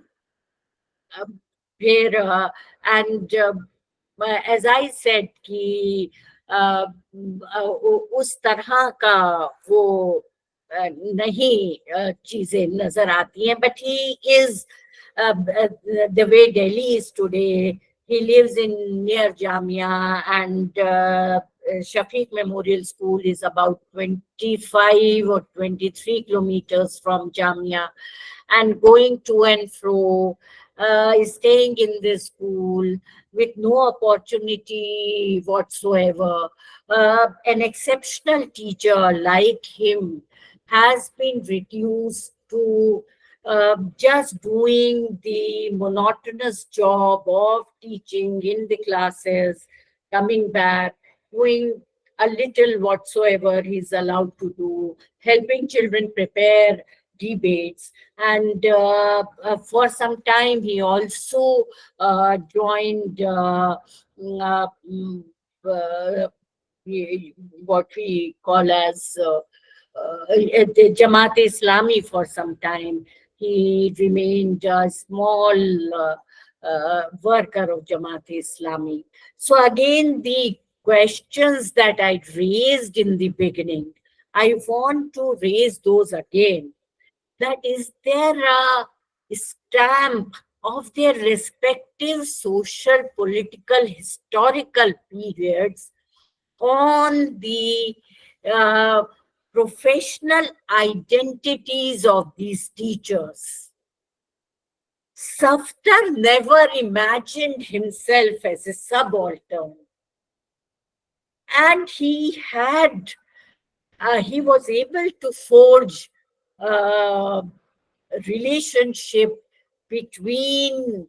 as I said कि उस तरह का वो नहीं चीजें नजर आती हैं, but he is the way Delhi is today. He lives in near Jamia, and Shafiq Memorial School is about 25 or 23 kilometers from Jamia, and going to and fro, staying in the school with no opportunity whatsoever. An exceptional teacher like him has been reduced to just doing the monotonous job of teaching in the classes, coming back, doing a little whatsoever he's allowed to do, helping children prepare debates, and for some time he also joined what we call as the Jamaat Islami. For some time he remained a small worker of Jamaat Islami. So again, the questions that I raised in the beginning, I want to raise those again. That is there a stamp of their respective social, political, historical periods on the professional identities of these teachers? Safdar never imagined himself as a subaltern, and he was able to forge relationship between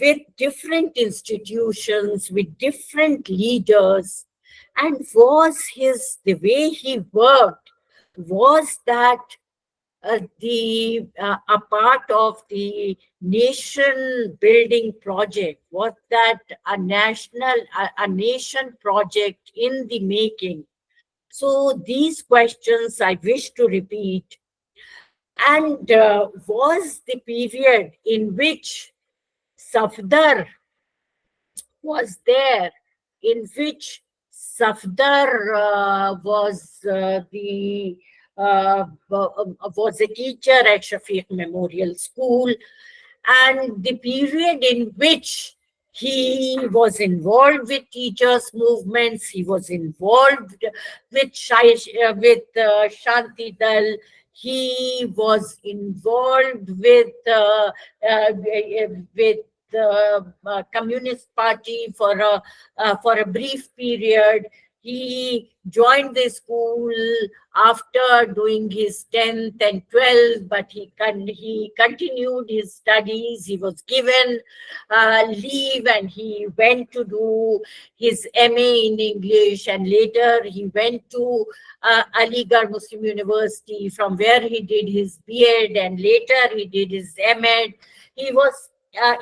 with different institutions, with different leaders, and the way he worked was that a part of the nation building project, was that a nation project in the making. So these questions I wish to repeat. And was the period in which Safdar was there, in which Safdar was a teacher at Shafiq Memorial School, and the period in which He was involved with teachers' movements. He was involved with Shanti Dal. He was involved with the Communist Party for a brief period. He joined the school after doing his 10th and 12th, but he continued his studies. He was given leave and he went to do his MA in English, and later he went to Aligarh Muslim University, from where he did his BEd, and later he did his MEd. He was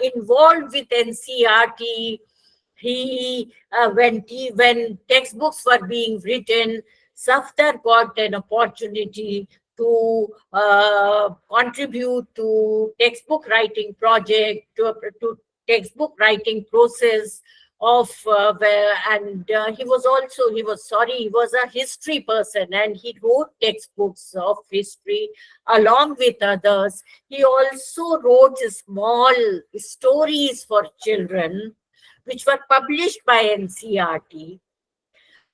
involved with NCERT. When textbooks were being written, Safdar got an opportunity to contribute to textbook writing project, to textbook writing process of he was a history person, and he wrote textbooks of history along with others. He also wrote small stories for children which were published by NCERT.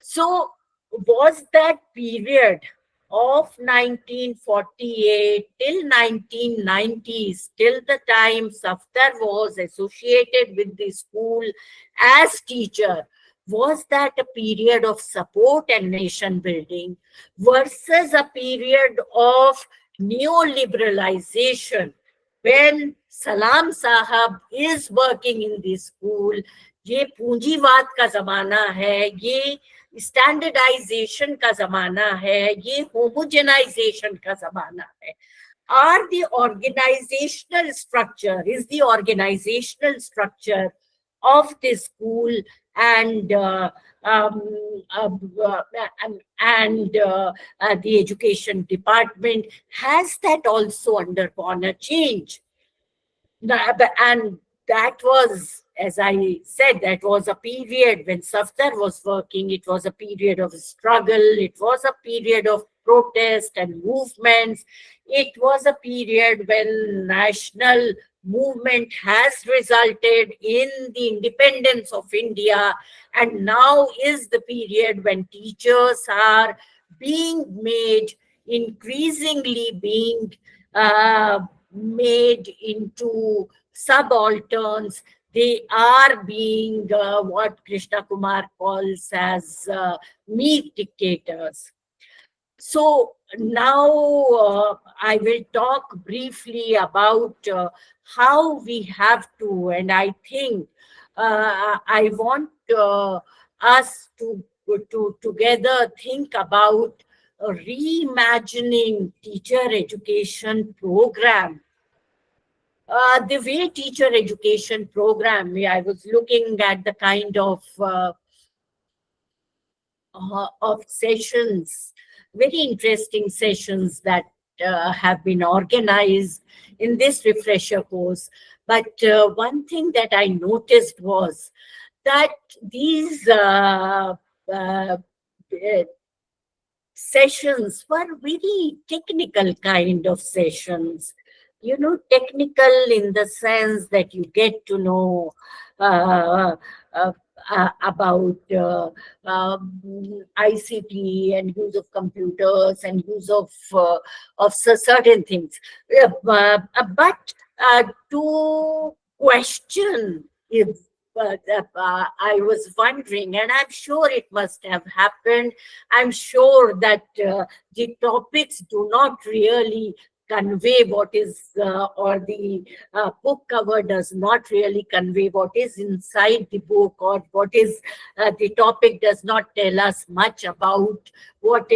So was that period of 1948 till 1990s, till the time Safdar was associated with the school as teacher, was that a period of support and nation building versus a period of neoliberalization when Salam Sahab is working in the school? ये पूंजीवाद का जमाना है, ये standardisation का जमाना है, ये होमोजेनाइजेशन का जमाना है. Is the organizational structure of the school and the education department, has that also undergone a change? And that was, as I said, that was a period when Safdar was working. It was a period of struggle. It was a period of protest and movements. It was a period when national movement has resulted in the independence of India. And now is the period when teachers are increasingly being made into subalterns. They are being what Krishna Kumar calls as meat dictators. So now I will talk briefly about how we have to, and I think I want us to together think about reimagining teacher education program. The way teacher education program, I was looking at the kind of sessions, very interesting sessions that have been organized in this refresher course. But one thing that I noticed was that these sessions were very technical kind of sessions. You know, technical in the sense that you get to know about ICT and use of computers and use of certain things. But to question if I was wondering, and I'm sure it must have happened. I'm sure that the topics do not really convey what is, or the book cover does not really convey what is inside the book, or what is the topic does not tell us much about what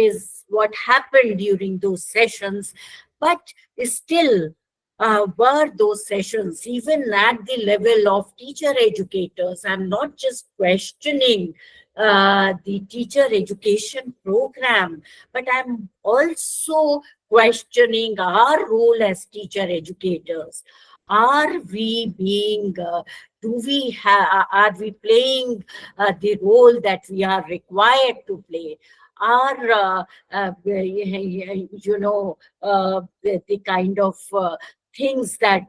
happened during those sessions. But still, were those sessions, even at the level of teacher educators? I'm not just questioning the teacher education program, but I'm also questioning our role as teacher educators. Are we being, are we playing the role that we are required to play? Are, the kind of things that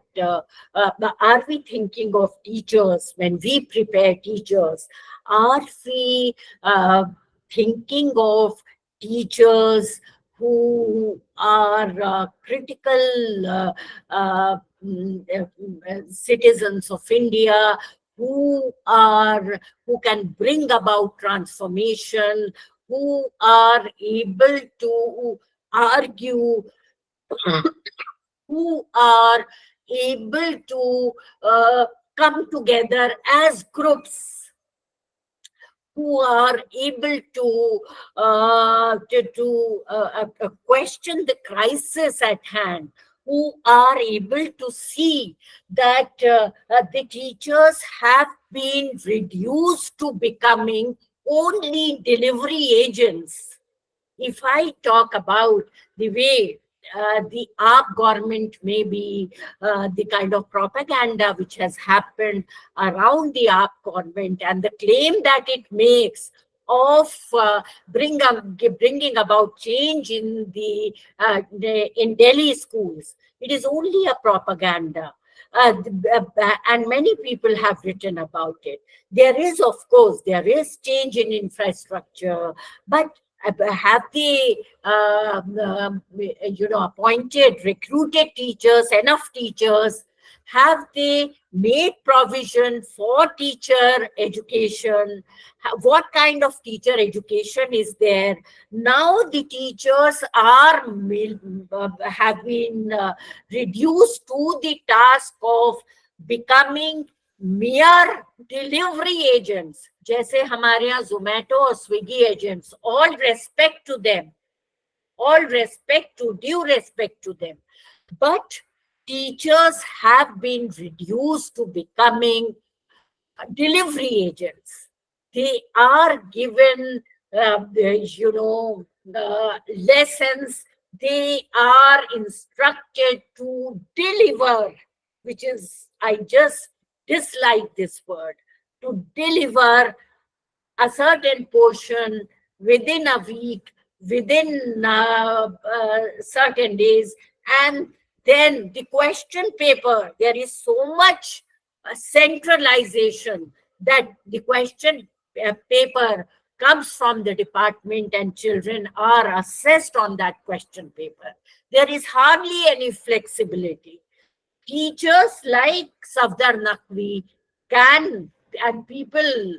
are we thinking of teachers when we prepare teachers? Are we thinking of teachers who are critical citizens of India, who can bring about transformation, who are able to argue, who are able to come together as groups, who are able to question the crisis at hand, who are able to see that the teachers have been reduced to becoming only delivery agents. If I talk about the way the AAP government, maybe the kind of propaganda which has happened around the AAP government and the claim that it makes of bringing about change in in Delhi schools, it is only a propaganda. And many people have written about it. There is, of course, there is change in infrastructure, but have they, appointed, recruited teachers, enough teachers? Have they made provision for teacher education? What kind of teacher education is there? Now the teachers have been reduced to the task of becoming mere delivery agents, जैसे हमारे यहाँ Zomato और Swiggy agents. All respect to them, due respect to them. But teachers have been reduced to becoming delivery agents. They are given, lessons. They are instructed to deliver, which is, I just dislike this word, to deliver a certain portion within a week, within certain days, and then the question paper, there is so much centralization that the question paper comes from the department and children are assessed on that question paper. There is hardly any flexibility. Teachers like Safdar Naqvi can, and people,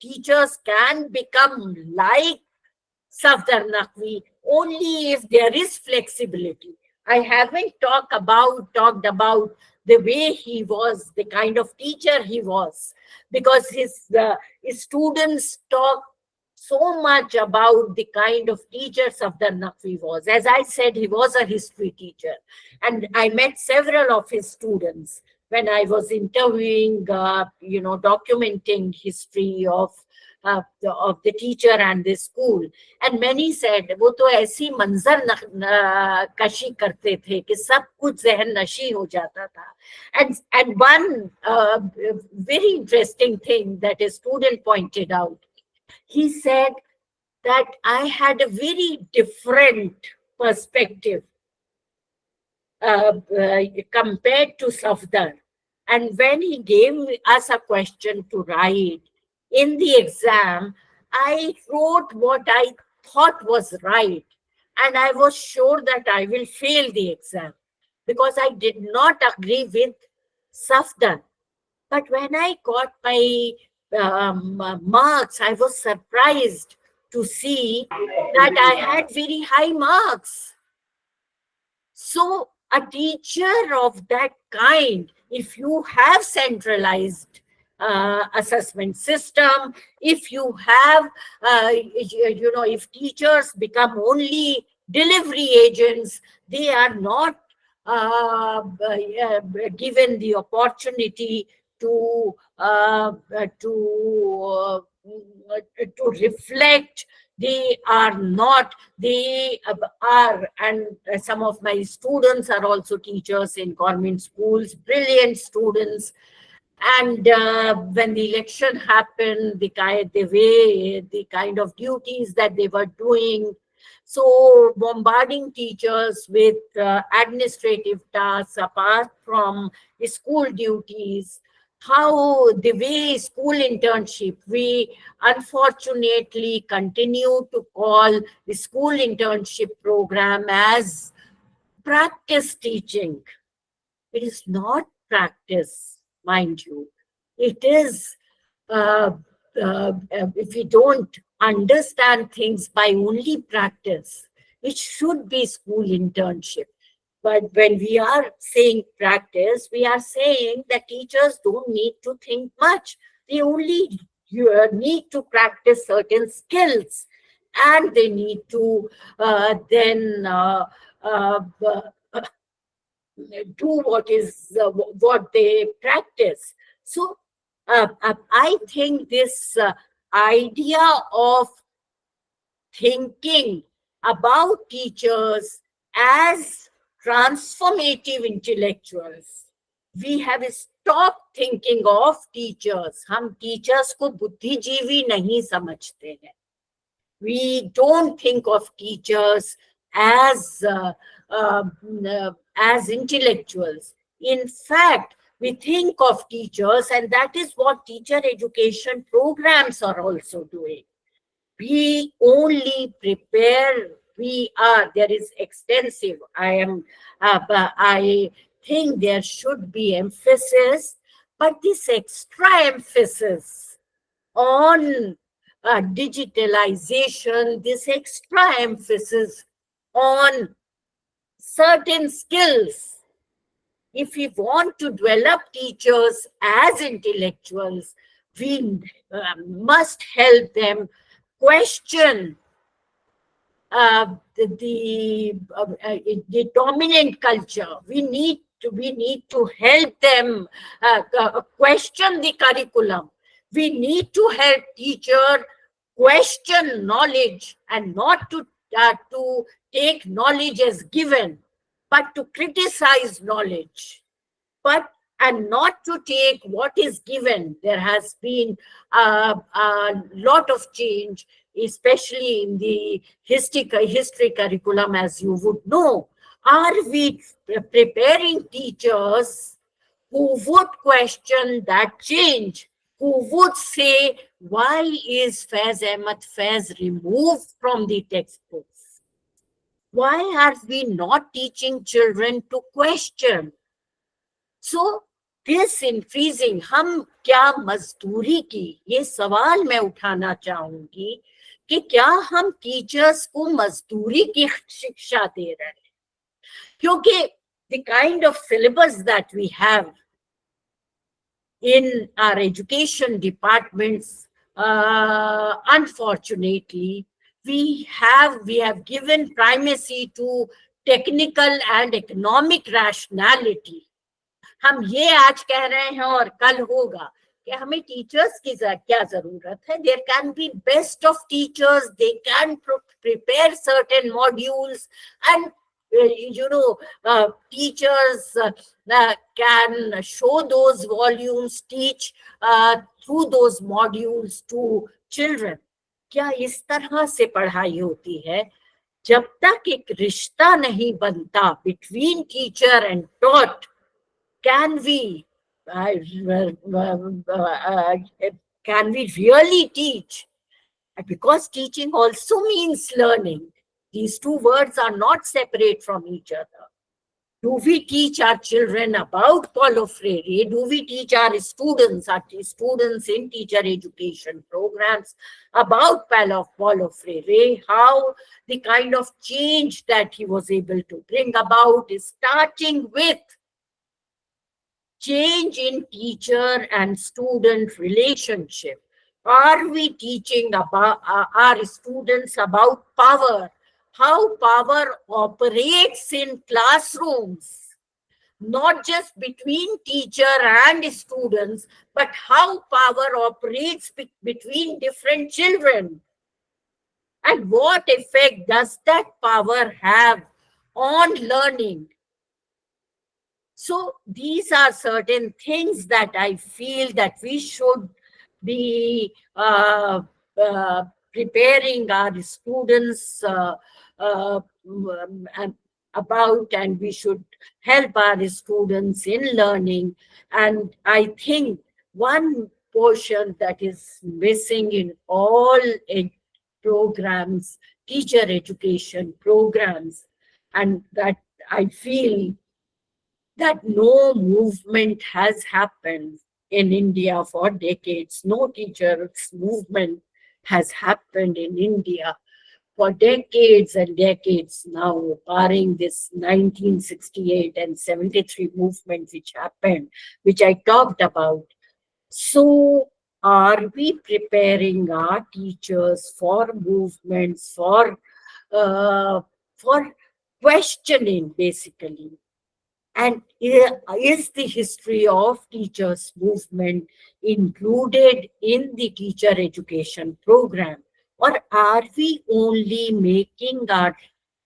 teachers can become like Safdar Naqvi only if there is flexibility. I haven't talked about the way he was, the kind of teacher he was, because his students talk so much about the kind of teacher Safdar Naqvi was. As I said, he was a history teacher, and I met several of his students when I was interviewing, documenting history of the teacher and the school. And many said, वो तो ऐसी मंजर कशी करते थे कि सब कुछ जहन नशी हो जाता था. And one very interesting thing that a student pointed out, he said that I had a very different perspective compared to Safdar. And when he gave us a question to write in the exam, I wrote what I thought was right. And I was sure that I will fail the exam because I did not agree with Safdar. But when I got my marks, I was surprised to see that I had very high marks. So a teacher of that kind, if you have centralized assessment system, if you have, if teachers become only delivery agents, they are not given the opportunity to reflect. They are not, they are, and some of my students are also teachers in government schools, brilliant students. And when the election happened, the kind of duties that they were doing, So bombarding teachers with administrative tasks apart from school duties, how the way school internship, we unfortunately continue to call the school internship program as practice teaching. It is not practice, mind you. It is, if we don't understand things by only practice, it should be school internship. But when we are saying practice, we are saying that teachers don't need to think much. They only need to practice certain skills, and they need to then do what they practice. So I think this idea of thinking about teachers as transformative intellectuals, we have stopped thinking of teachers. हम teachers को बुद्धिजीवी नहीं समझते हैं. We don't think of teachers as intellectuals. In fact, we think of teachers, and that is what teacher education programs are also doing. We only prepare. There is extensive. I think there should be emphasis, but this extra emphasis on digitalization, this extra emphasis on certain skills. If we want to develop teachers as intellectuals, we must help them question the dominant culture. We need to help them question the curriculum. We need to help teacher question knowledge, and not to take knowledge as given, but to criticize knowledge, and not to take what is given. There has been a lot of change, especially in the history curriculum, as you would know. Are we preparing teachers who would question that change, who would say, why is Faiz Ahmad Faiz removed from the textbooks? Why are we not teaching children to question? So this increasing, हम क्या मजदूरी की, ये सवाल मैं उठाना चाहूंगी कि क्या हम टीचर्स को मजदूरी की शिक्षा दे रहे हैं? क्योंकि the kind of syllabus that we have in our education departments, unfortunately, we have given primacy to technical and economic rationality. हम ये आज कह रहे हैं और कल होगा कि हमें टीचर्स की क्या जरूरत है. There can be best of teachers, they can prepare certain modules, and teachers can show those volumes, teach through those modules to children. क्या इस तरह से पढ़ाई होती है? जब तक एक रिश्ता नहीं बनता between teacher and taught, can we really teach? Because teaching also means learning. These two words are not separate from each other. Do we teach our children about Paulo Freire? Do we teach our students in teacher education programs about Paulo Freire? How the kind of change that he was able to bring about is starting with change in teacher and student relationship. Are we teaching about our students about power? How power operates in classrooms, not just between teacher and students, but how power operates between different children? And what effect does that power have on learning? So these are certain things that I feel that we should be preparing our students about, and we should help our students in learning. And I think one portion that is missing in all programs, teacher education programs, and that I feel that no movement has happened in India for decades. No teachers movement has happened in India for decades and decades now, barring this 1968 and 73 movement which happened, which I talked about. So are we preparing our teachers for movements, for questioning, basically? And is the history of teachers movement included in the teacher education program? Or are we only making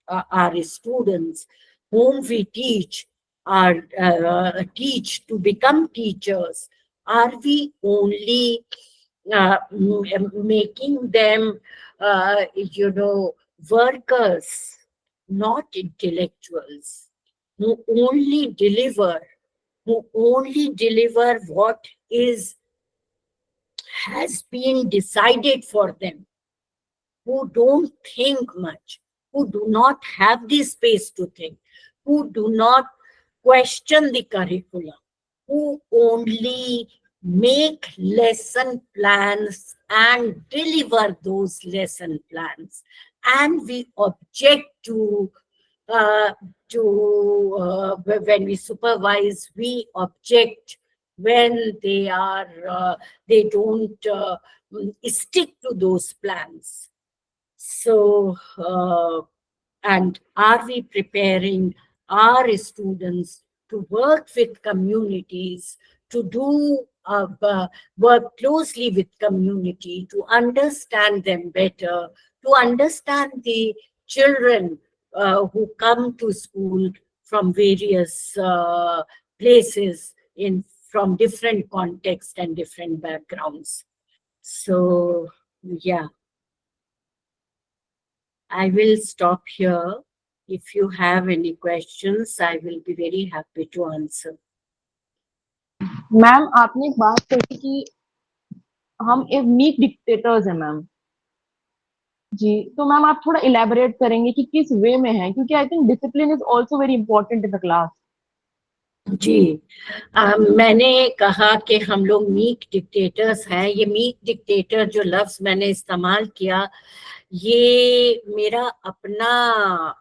our students whom we teach to become teachers? Are we only making them, workers, not intellectuals, who only deliver what has been decided for them, who don't think much, who do not have the space to think, who do not question the curriculum, who only make lesson plans and deliver those lesson plans. And we object to when we supervise, we object when they don't stick to those plans. So, and are we preparing our students to work with communities, to do work closely with community, to understand them better, to understand the children who come to school from various places, from different contexts and different backgrounds? So, yeah. I will stop here. If you have any questions, I will be very happy to answer. Ma'am आपने एक बात कही कि हम एक meek dictators हैं ma'am जी, तो ma'am आप थोड़ा इलेबोरेट करेंगे कि किस वे में है, क्योंकि I think discipline is also very important in the class. जी, मैंने कहा कि हम लोग मीक डिक्टेटर्स हैं। ये मीक डिक्टेटर जो लफ्ज मैंने इस्तेमाल किया, ये मेरा अपना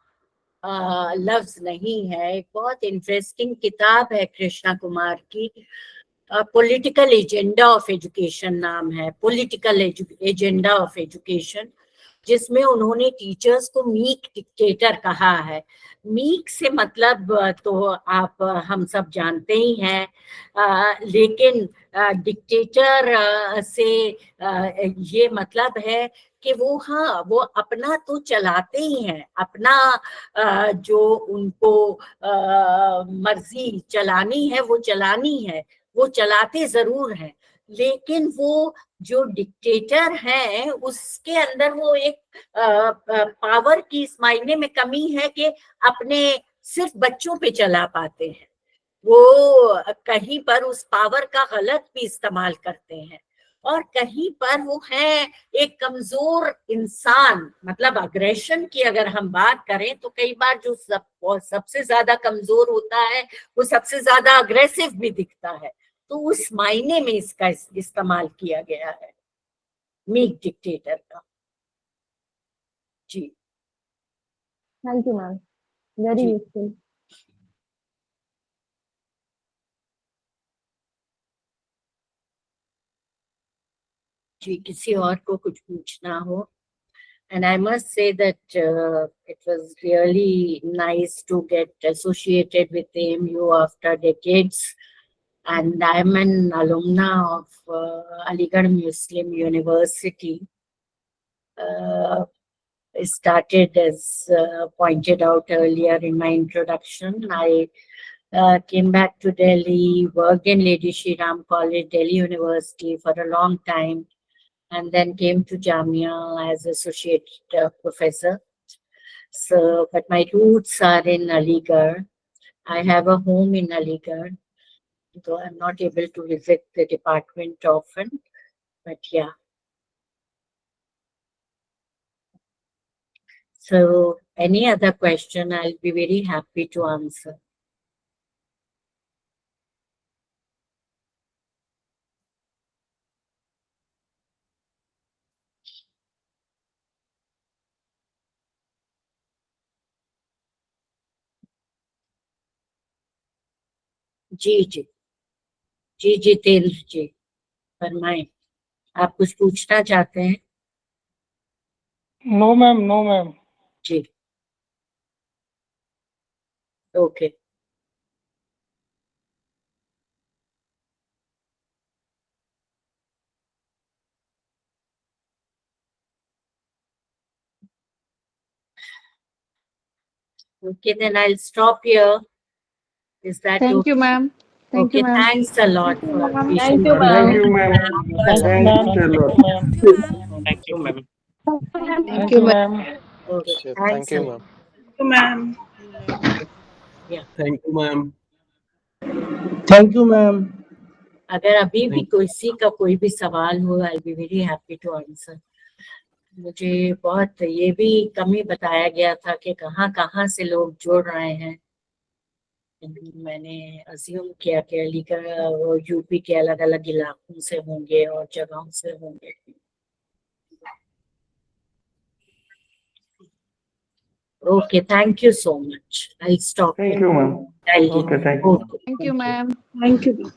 लफ्ज नहीं है। एक बहुत इंटरेस्टिंग किताब है कृष्णा कुमार की, पॉलिटिकल एजेंडा ऑफ एजुकेशन नाम है, पॉलिटिकल एजेंडा ऑफ एजुकेशन, जिसमें उन्होंने टीचर्स को मीक डिक्टेटर कहा है। मीक से मतलब तो आप हम सब जानते ही हैं, लेकिन डिक्टेटर से ये मतलब है कि वो अपना तो चलाते ही हैं, अपना जो उनको मर्जी चलानी है वो चलानी है, वो चलाते जरूर हैं, लेकिन वो जो डिक्टेटर है उसके अंदर वो एक पावर की इस मायने में कमी है कि अपने सिर्फ बच्चों पे चला पाते हैं। वो कहीं पर उस पावर का गलत भी इस्तेमाल करते हैं, और कहीं पर वो है एक कमजोर इंसान। मतलब अग्रेशन की अगर हम बात करें तो कई बार जो सबसे ज्यादा कमजोर होता है वो सबसे ज्यादा अग्रेसिव भी दिखता है। तो उस मायने में इसका इस्तेमाल किया गया है, मीक डिक्टेटर का। जी, thank you ma'am, very useful. जी, किसी और को कुछ पूछना हो? And I must say that it was really nice to get associated with AMU after decades. And I'm an alumna of Aligarh Muslim University. I started, as pointed out earlier in my introduction, I came back to Delhi, worked in Lady Shri Ram College, Delhi University for a long time, and then came to Jamia as associate professor. So, but my roots are in Aligarh. I have a home in Aligarh, though I'm not able to visit the department often. But yeah. So, any other question, I'll be very happy to answer. जी जितेंद्र जी, फरमाएं, आप कुछ पूछना चाहते हैं? No, ma'am. No, ma'am. जी, okay. Okay, then I'll stop here. Is that Thank okay? you, ma'am. Thank you, Okay, ma'am. thanks a lot for Thank wishing you, me. ma'am. Thank you, ma'am. Thank you, ma'am. Thanks a lot. Thank you, ma'am. Thank you, ma'am. Thank you, ma'am. Okay, Sure. thanks Thank a you, lot. ma'am. Thank you, ma'am. Thank you, ma'am. अगर अभी भी किसी का कोई भी सवाल हो, I'll be very happy to answer. मुझे बहुत ये भी कमी बताया गया था कि कहाँ से लोग जुड़ रहे हैं। मैंने अज्यूम किया कि अलीगढ़ और यूपी के अलग अलग इलाकों से होंगे और जगहों से होंगे। Okay, thank you so much. I'll stop. Thank you, ma'am. I'll Okay, thank you. Okay. Thank you, ma'am. Thank you.